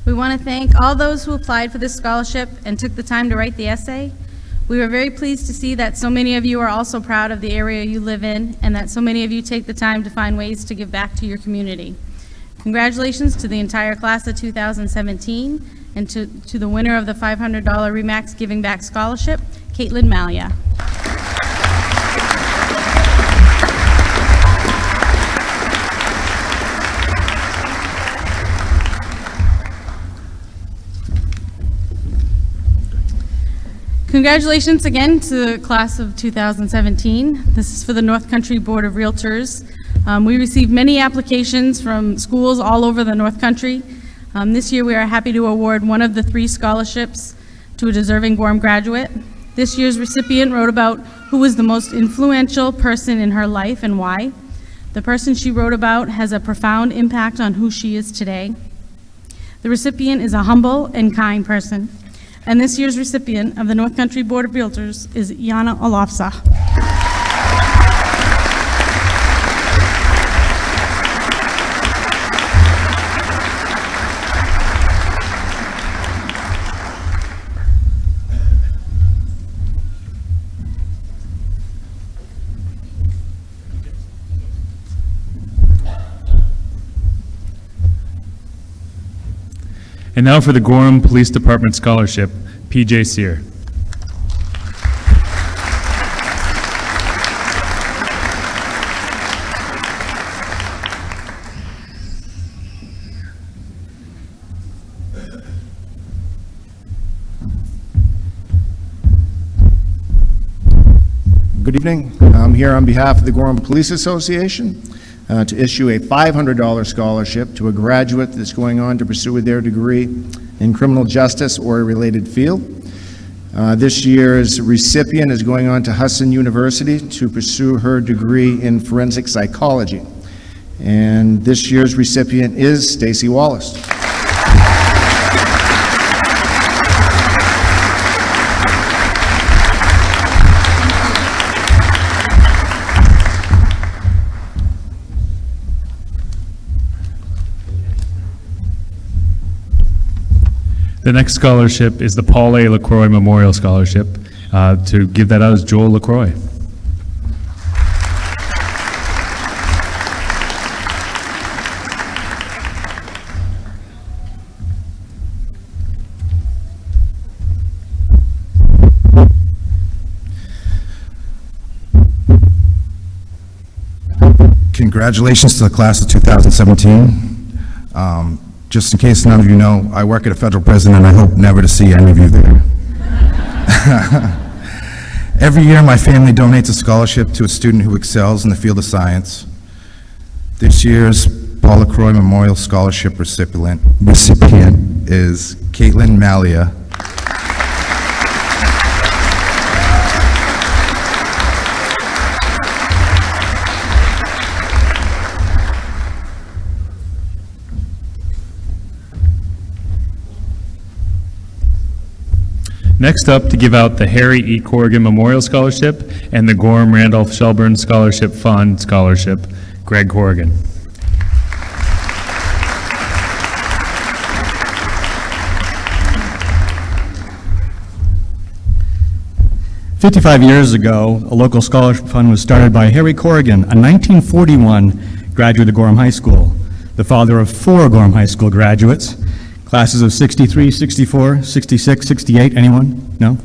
We want to thank all those who applied for this scholarship and took the time to write the essay. We were very pleased to see that so many of you are also proud of the area you live in and that so many of you take the time to find ways to give back to your community. Congratulations to the entire class of 2017 and to the winner of the $500 RE/MAX Giving Back Scholarship, Caitlin Malia. Congratulations again to the class of 2017. This is for the North Country Board of Realtors. We received many applications from schools all over the North Country. This year we are happy to award one of the 3 scholarships to a deserving Gorham graduate. This year's recipient wrote about who was the most influential person in her life and why. The person she wrote about has a profound impact on who she is today. The recipient is a humble and kind person. And this year's recipient of the North Country Board of Realtors is Yana Olafsa. And now for the Gorham Police Department Scholarship, PJ Sear. Good evening. I'm here on behalf of the Gorham Police Association to issue a $500 scholarship to a graduate that's going on to pursue their degree in criminal justice or a related field. This year's recipient is going on to Hudson University to pursue her degree in forensic psychology. And this year's recipient is Stacy Wallace. The next scholarship is the Paul A. LaCroix Memorial Scholarship. To give that out is Joel LaCroix. Congratulations to the class of 2017. Just in case none of you know, I work at a federal prison and I hope never to see any of you there. Every year my family donates a scholarship to a student who excels in the field of science. This year's Paul LaCroix Memorial Scholarship recipient is Caitlin Malia. Next up, to give out the Harry E. Corrigan Memorial Scholarship and the Gorham Randolph Shelburne Scholarship Fund Scholarship, Greg Corrigan. "55 years ago, a local scholarship fund was started by Harry Corrigan, a 1941 graduate of Gorham High School, the father of 4 Gorham High School graduates. Classes of 63, 64, 66, 68, anyone? No?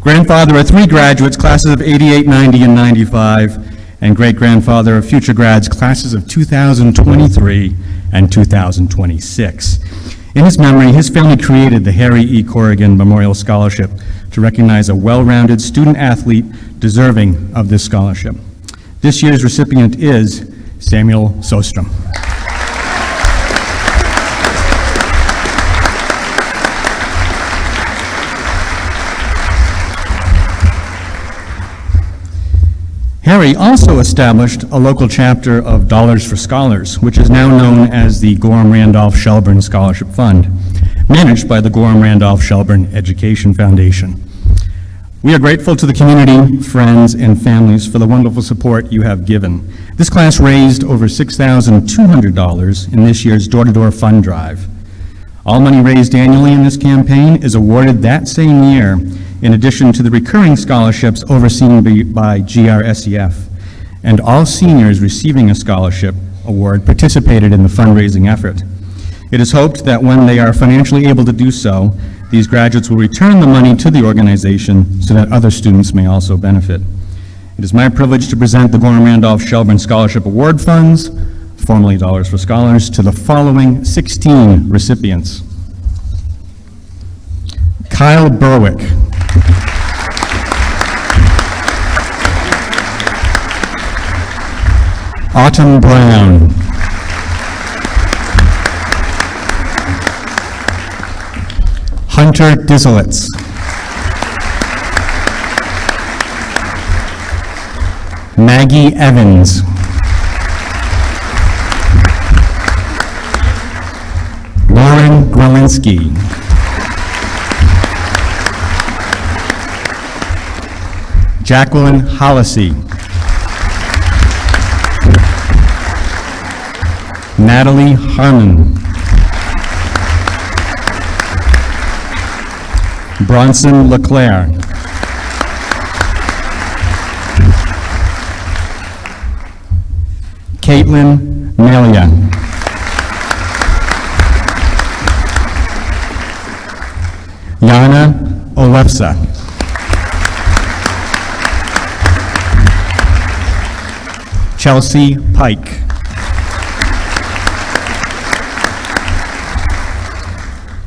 Grandfather of 3 graduates, classes of 88, 90, and 95, and great-grandfather of future grads, classes of 2023 and 2026. In his memory, his family created the Harry E. Corrigan Memorial Scholarship to recognize a well-rounded student-athlete deserving of this scholarship. This year's recipient is Samuel Sostrom. Harry also established a local chapter of Dollars for Scholars, which is now known as the Gorham Randolph Shelburne Scholarship Fund, managed by the Gorham Randolph Shelburne Education Foundation. We are grateful to the community, friends, and families for the wonderful support you have given. This class raised over $6,200 in this year's door-to-door fund drive. All money raised annually in this campaign is awarded that same year, in addition to the recurring scholarships overseen by GRSEF, and all seniors receiving a scholarship award participated in the fundraising effort. It is hoped that when they are financially able to do so, these graduates will return the money to the organization so that other students may also benefit. It is my privilege to present the Gorham Randolph Shelburne Scholarship Award Funds, formerly Dollars for Scholars, to the following 16 recipients. Kyle Berwick. Autumn Brown. Hunter Dizelitz. Maggie Evans. Lauren Grelinski. Jacqueline Hollisey. Natalie Harmon. Bronson LeClaire. Caitlin Melia. Yana Olefsa. Chelsea Pike.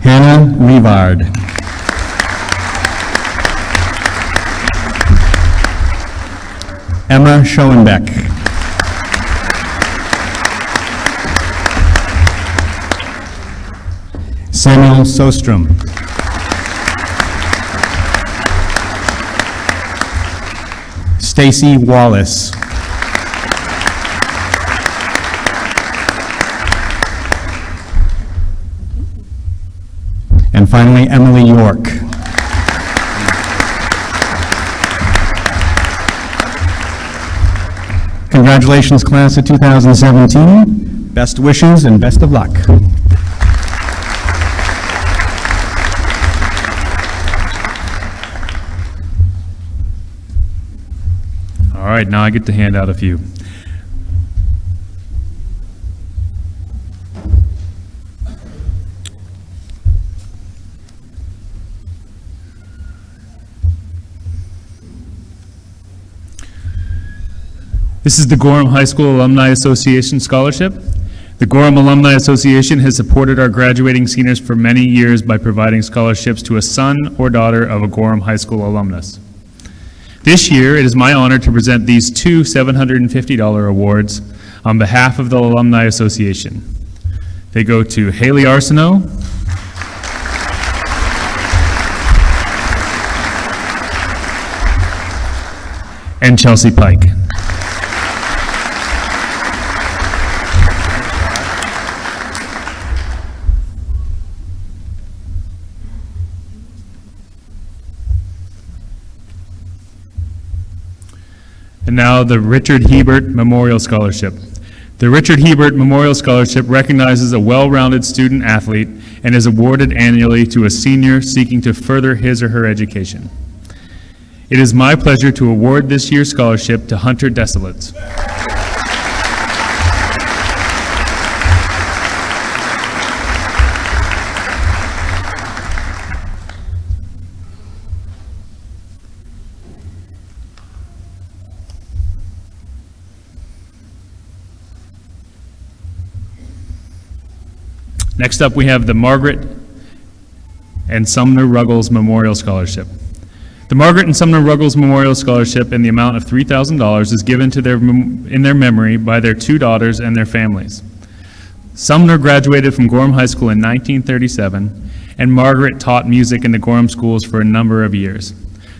Hannah Rivard. Emma Schoenbeck. Samuel Sostrom. Stacy Wallace. And finally, Emily York. Congratulations, class of 2017. Best wishes and best of luck. All right, now I get to hand out a few. This is the Gorham High School Alumni Association Scholarship. The Gorham Alumni Association has supported our graduating seniors for many years by providing scholarships to a son or daughter of a Gorham High School alumnus. This year, it is my honor to present these two $750 awards on behalf of the Alumni Association. They go to Haley Arsenault, and Chelsea Pike. And now the Richard Hebert Memorial Scholarship. The Richard Hebert Memorial Scholarship recognizes a well-rounded student athlete and is awarded annually to a senior seeking to further his or her education. It is my pleasure to award this year's scholarship to Hunter Desolitz. Next up, we have the Margaret and Sumner Ruggles Memorial Scholarship. The Margaret and Sumner Ruggles Memorial Scholarship in the amount of $3,000 is given to in their memory by their two daughters and their families. Sumner graduated from Gorham High School in 1937, and Margaret taught music in the Gorham schools for a number of years.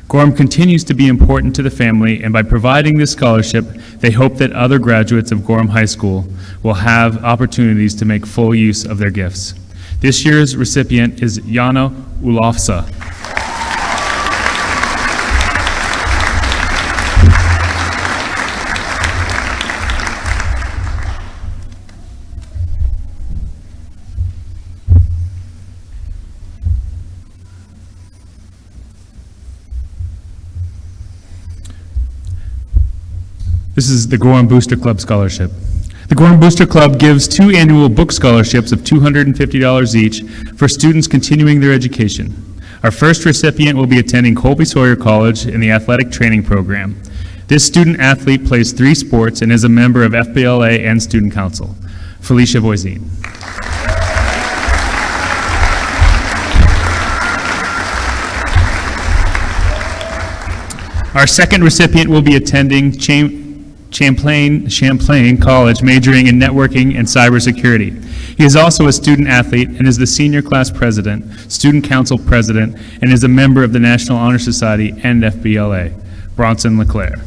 Gorham continues to be important to the family, and by providing this scholarship, they hope that other graduates of Gorham High School will have opportunities to make full use of their gifts. This year's recipient is Jana Ulofsa. This is the Gorham Booster Club Scholarship. The Gorham Booster Club gives 2 annual book scholarships of $250 each for students continuing their education. Our first recipient will be attending Colby Sawyer College in the athletic training program. This student athlete plays 3 sports and is a member of FBLA and Student Council. Felicia Voisin. Our second recipient will be attending Champlain College, majoring in networking and cybersecurity. He is also a student athlete and is the senior class president, student council president, and is a member of the National Honor Society and FBLA. Bronson LeClaire.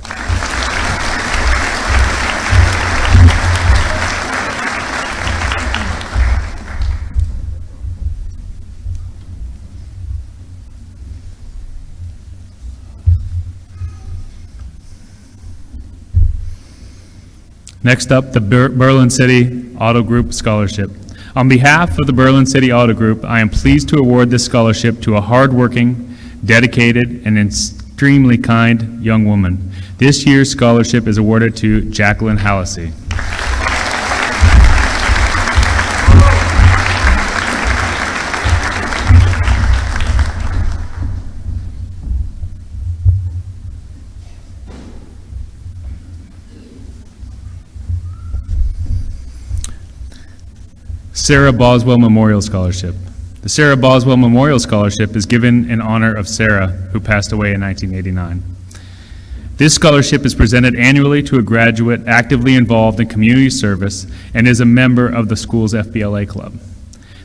Next up, the Berlin City Auto Group Scholarship. On behalf of the Berlin City Auto Group, I am pleased to award this scholarship to a hardworking, dedicated, and extremely kind young woman. This year's scholarship is awarded to Jacqueline Hallisey. Sarah Boswell Memorial Scholarship. The Sarah Boswell Memorial Scholarship is given in honor of Sarah, who passed away in 1989. This scholarship is presented annually to a graduate actively involved in community service and is a member of the school's FBLA club.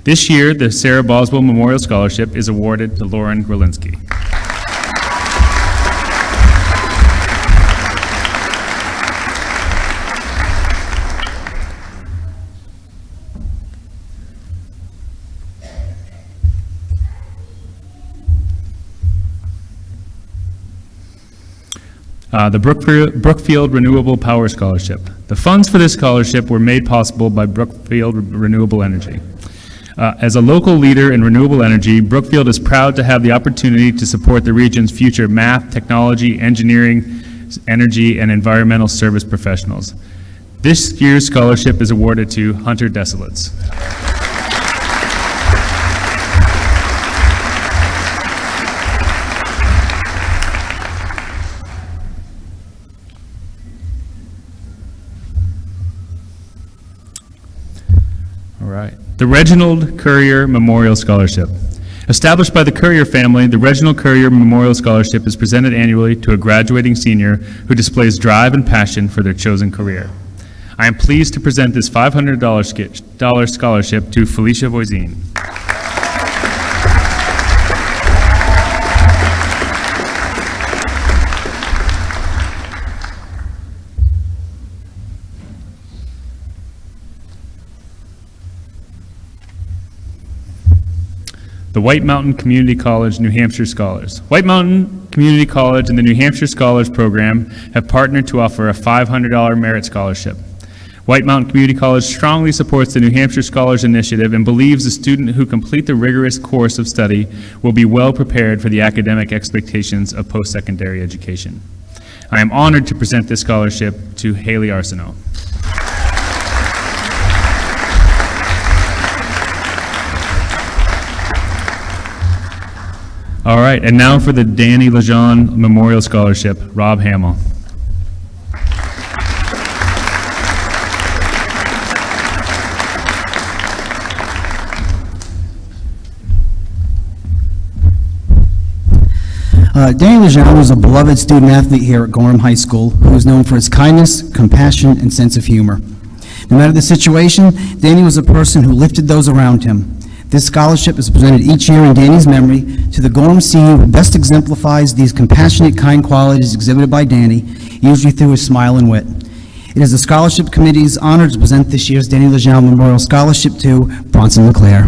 This year, the Sarah Boswell Memorial Scholarship is awarded to Lauren Grelinski. The Brookfield Renewable Power Scholarship. The funds for this scholarship were made possible by Brookfield Renewable Energy. As a local leader in renewable energy, Brookfield is proud to have the opportunity to support the region's future math, technology, engineering, energy, and environmental service professionals. This year's scholarship is awarded to Hunter Desilets. The Reginald Currier Memorial Scholarship. Established by the Currier family, the Reginald Currier Memorial Scholarship is presented annually to a graduating senior who displays drive and passion for their chosen career. I am pleased to present this $500 scholarship to Felicia Voisin. The White Mountain Community College New Hampshire Scholars. White Mountain Community College and the New Hampshire Scholars Program have partnered to offer a $500 merit scholarship. White Mountain Community College strongly supports the New Hampshire Scholars Initiative and believes the student who complete the rigorous course of study will be well prepared for the academic expectations of post-secondary education. I am honored to present this scholarship to Haley Arsenault. All right, and now for the Danny Lejeune Memorial Scholarship, Rob Hamill. Danny Lejeune was a beloved student athlete here at Gorham High School who was known for his kindness, compassion, and sense of humor. No matter the situation, Danny was a person who lifted those around him. This scholarship is presented each year in Danny's memory to the Gorham senior who best exemplifies these compassionate, kind qualities exhibited by Danny, usually through his smile and wit. It is the Scholarship Committee's honor to present this year's Danny Lejeune Memorial Scholarship to Bronson LeClaire.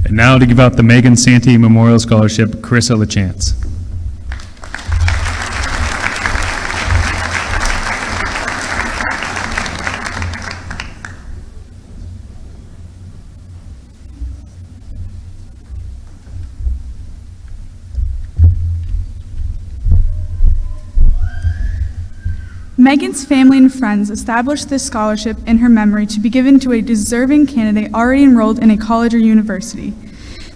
And now to give out the Megan Santee Memorial Scholarship, Carissa LaChance. Megan's family and friends established this scholarship in her memory to be given to a deserving candidate already enrolled in a college or university.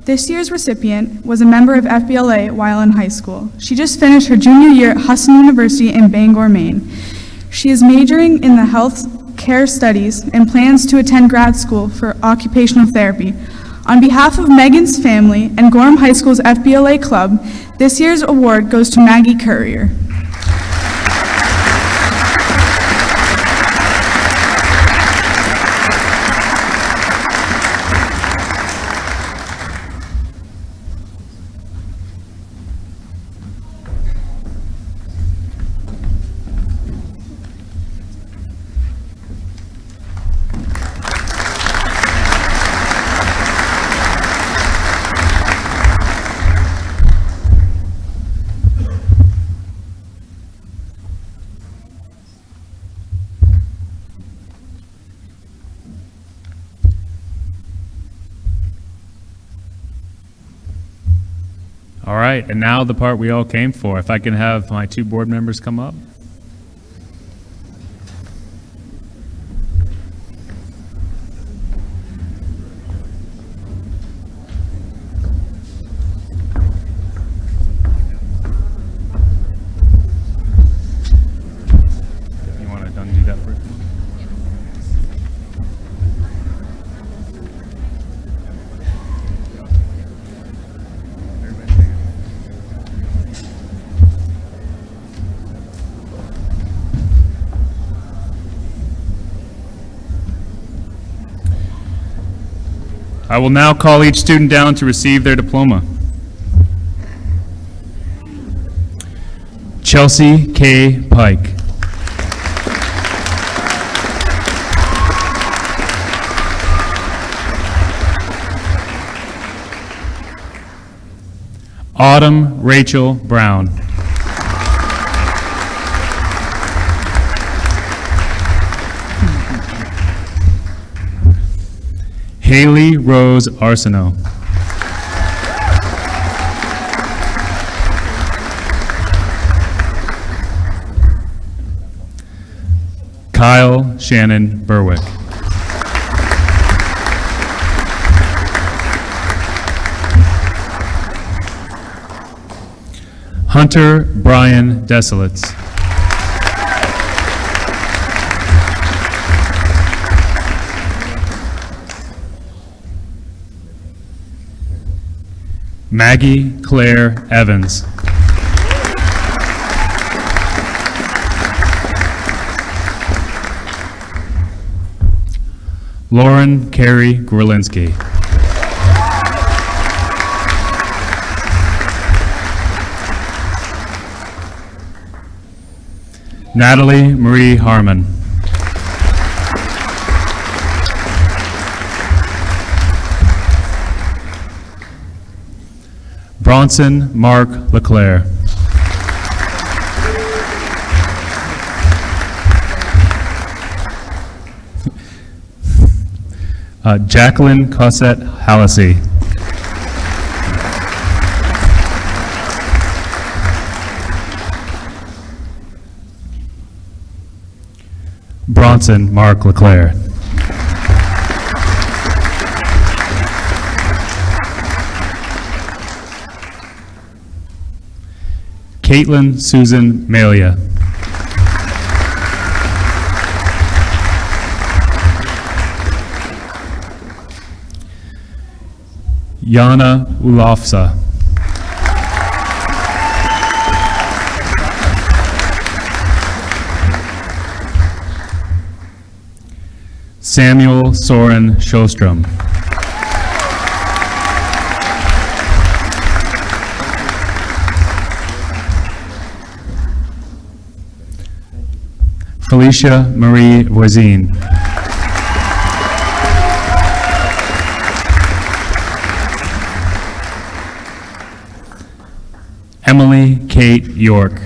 This year's recipient was a member of FBLA while in high school. She just finished her junior year at Husson University in Bangor, Maine. She is majoring in the health care studies and plans to attend grad school for occupational therapy. On behalf of Megan's family and Gorham High School's FBLA club, this year's award goes to Maggie Currier. All right, and now the part we all came for. If I can have my two board members come up. You want to undo that first? I will now call each student down to receive their diploma. Chelsea K. Pike. Autumn Rachel Brown. Haley Rose Arsenault. Kyle Shannon Berwick. Hunter Brian Desolitz. Maggie Claire Evans. Lauren Carey Gorlinski. Natalie Marie Harmon. Bronson Mark LeClaire. Jacqueline Cossette Hallisey. Bronson Mark LeClaire. Caitlin Susan Malia. Yana Ulafsa. Samuel Soren Sjostrom. Felicia Marie Voisin. Emily Kate York.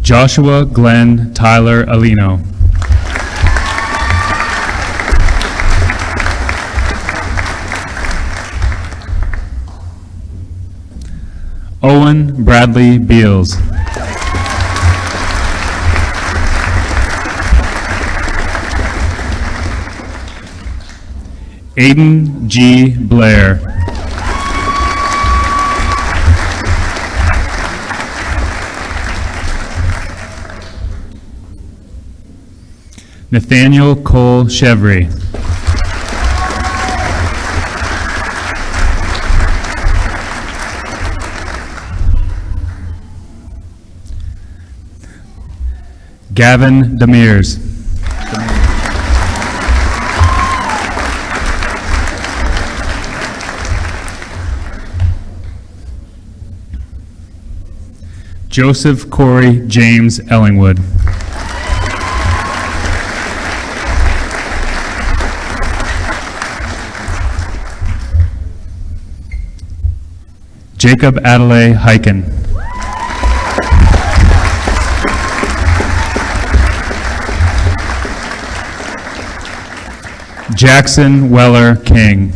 Joshua Glenn Tyler Alino. Owen Bradley Beals. Aiden G. Blair. Nathaniel Cole Chevry. Gavin Demirs. Joseph Corey James Ellingwood. Jacob Adelaide Heiken. Jackson Weller King.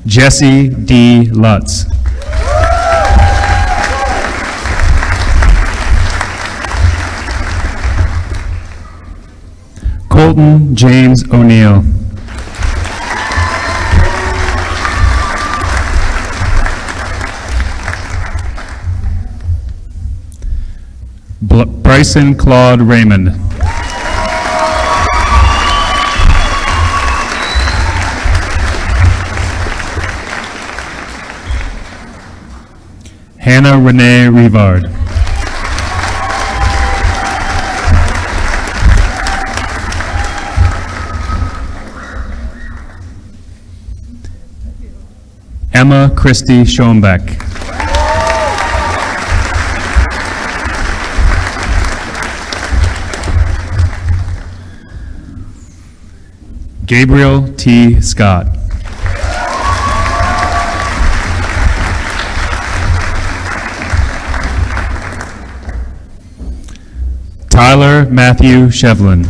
Jesse D. Lutz. Colton James O'Neill. Bryson Claude Raymond. Hannah Renee Rivard. Emma Christie Schoenbeck. Gabriel T. Scott. Tyler Matthew Shevlin.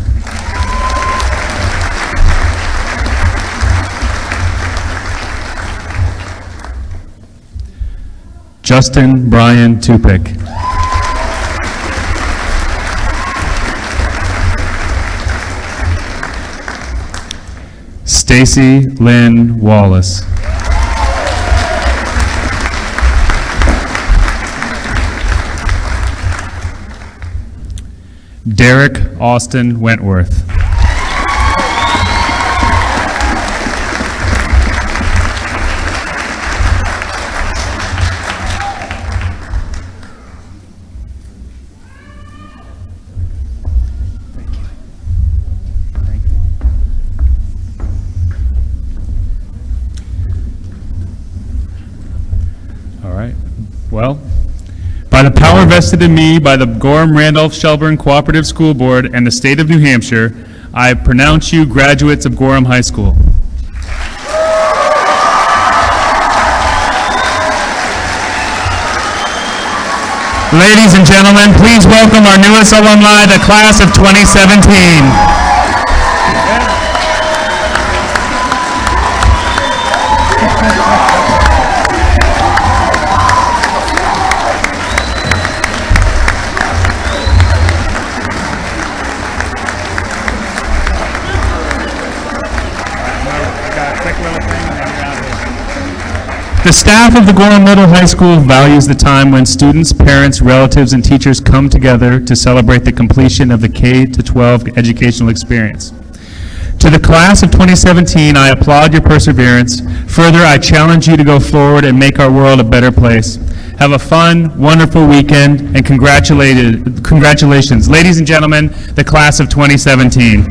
Justin Brian Tupick. Stacy Lynn Wallace. Derek Austin Wentworth. Well, by the power vested in me by the Gorham-Randolph-Shelburne Cooperative School Board and the state of New Hampshire, I pronounce you graduates of Gorham High School. Ladies and gentlemen, please welcome our newest alumni, the class of 2017. The staff of the Gorham Middle High School values the time when students, parents, relatives, and teachers come together to celebrate the completion of the K-12 educational experience. To the class of 2017, I applaud your perseverance. Further, I challenge you to go forward and make our world a better place. Have a fun, wonderful weekend, and congratulations. Ladies and gentlemen, the class of 2017.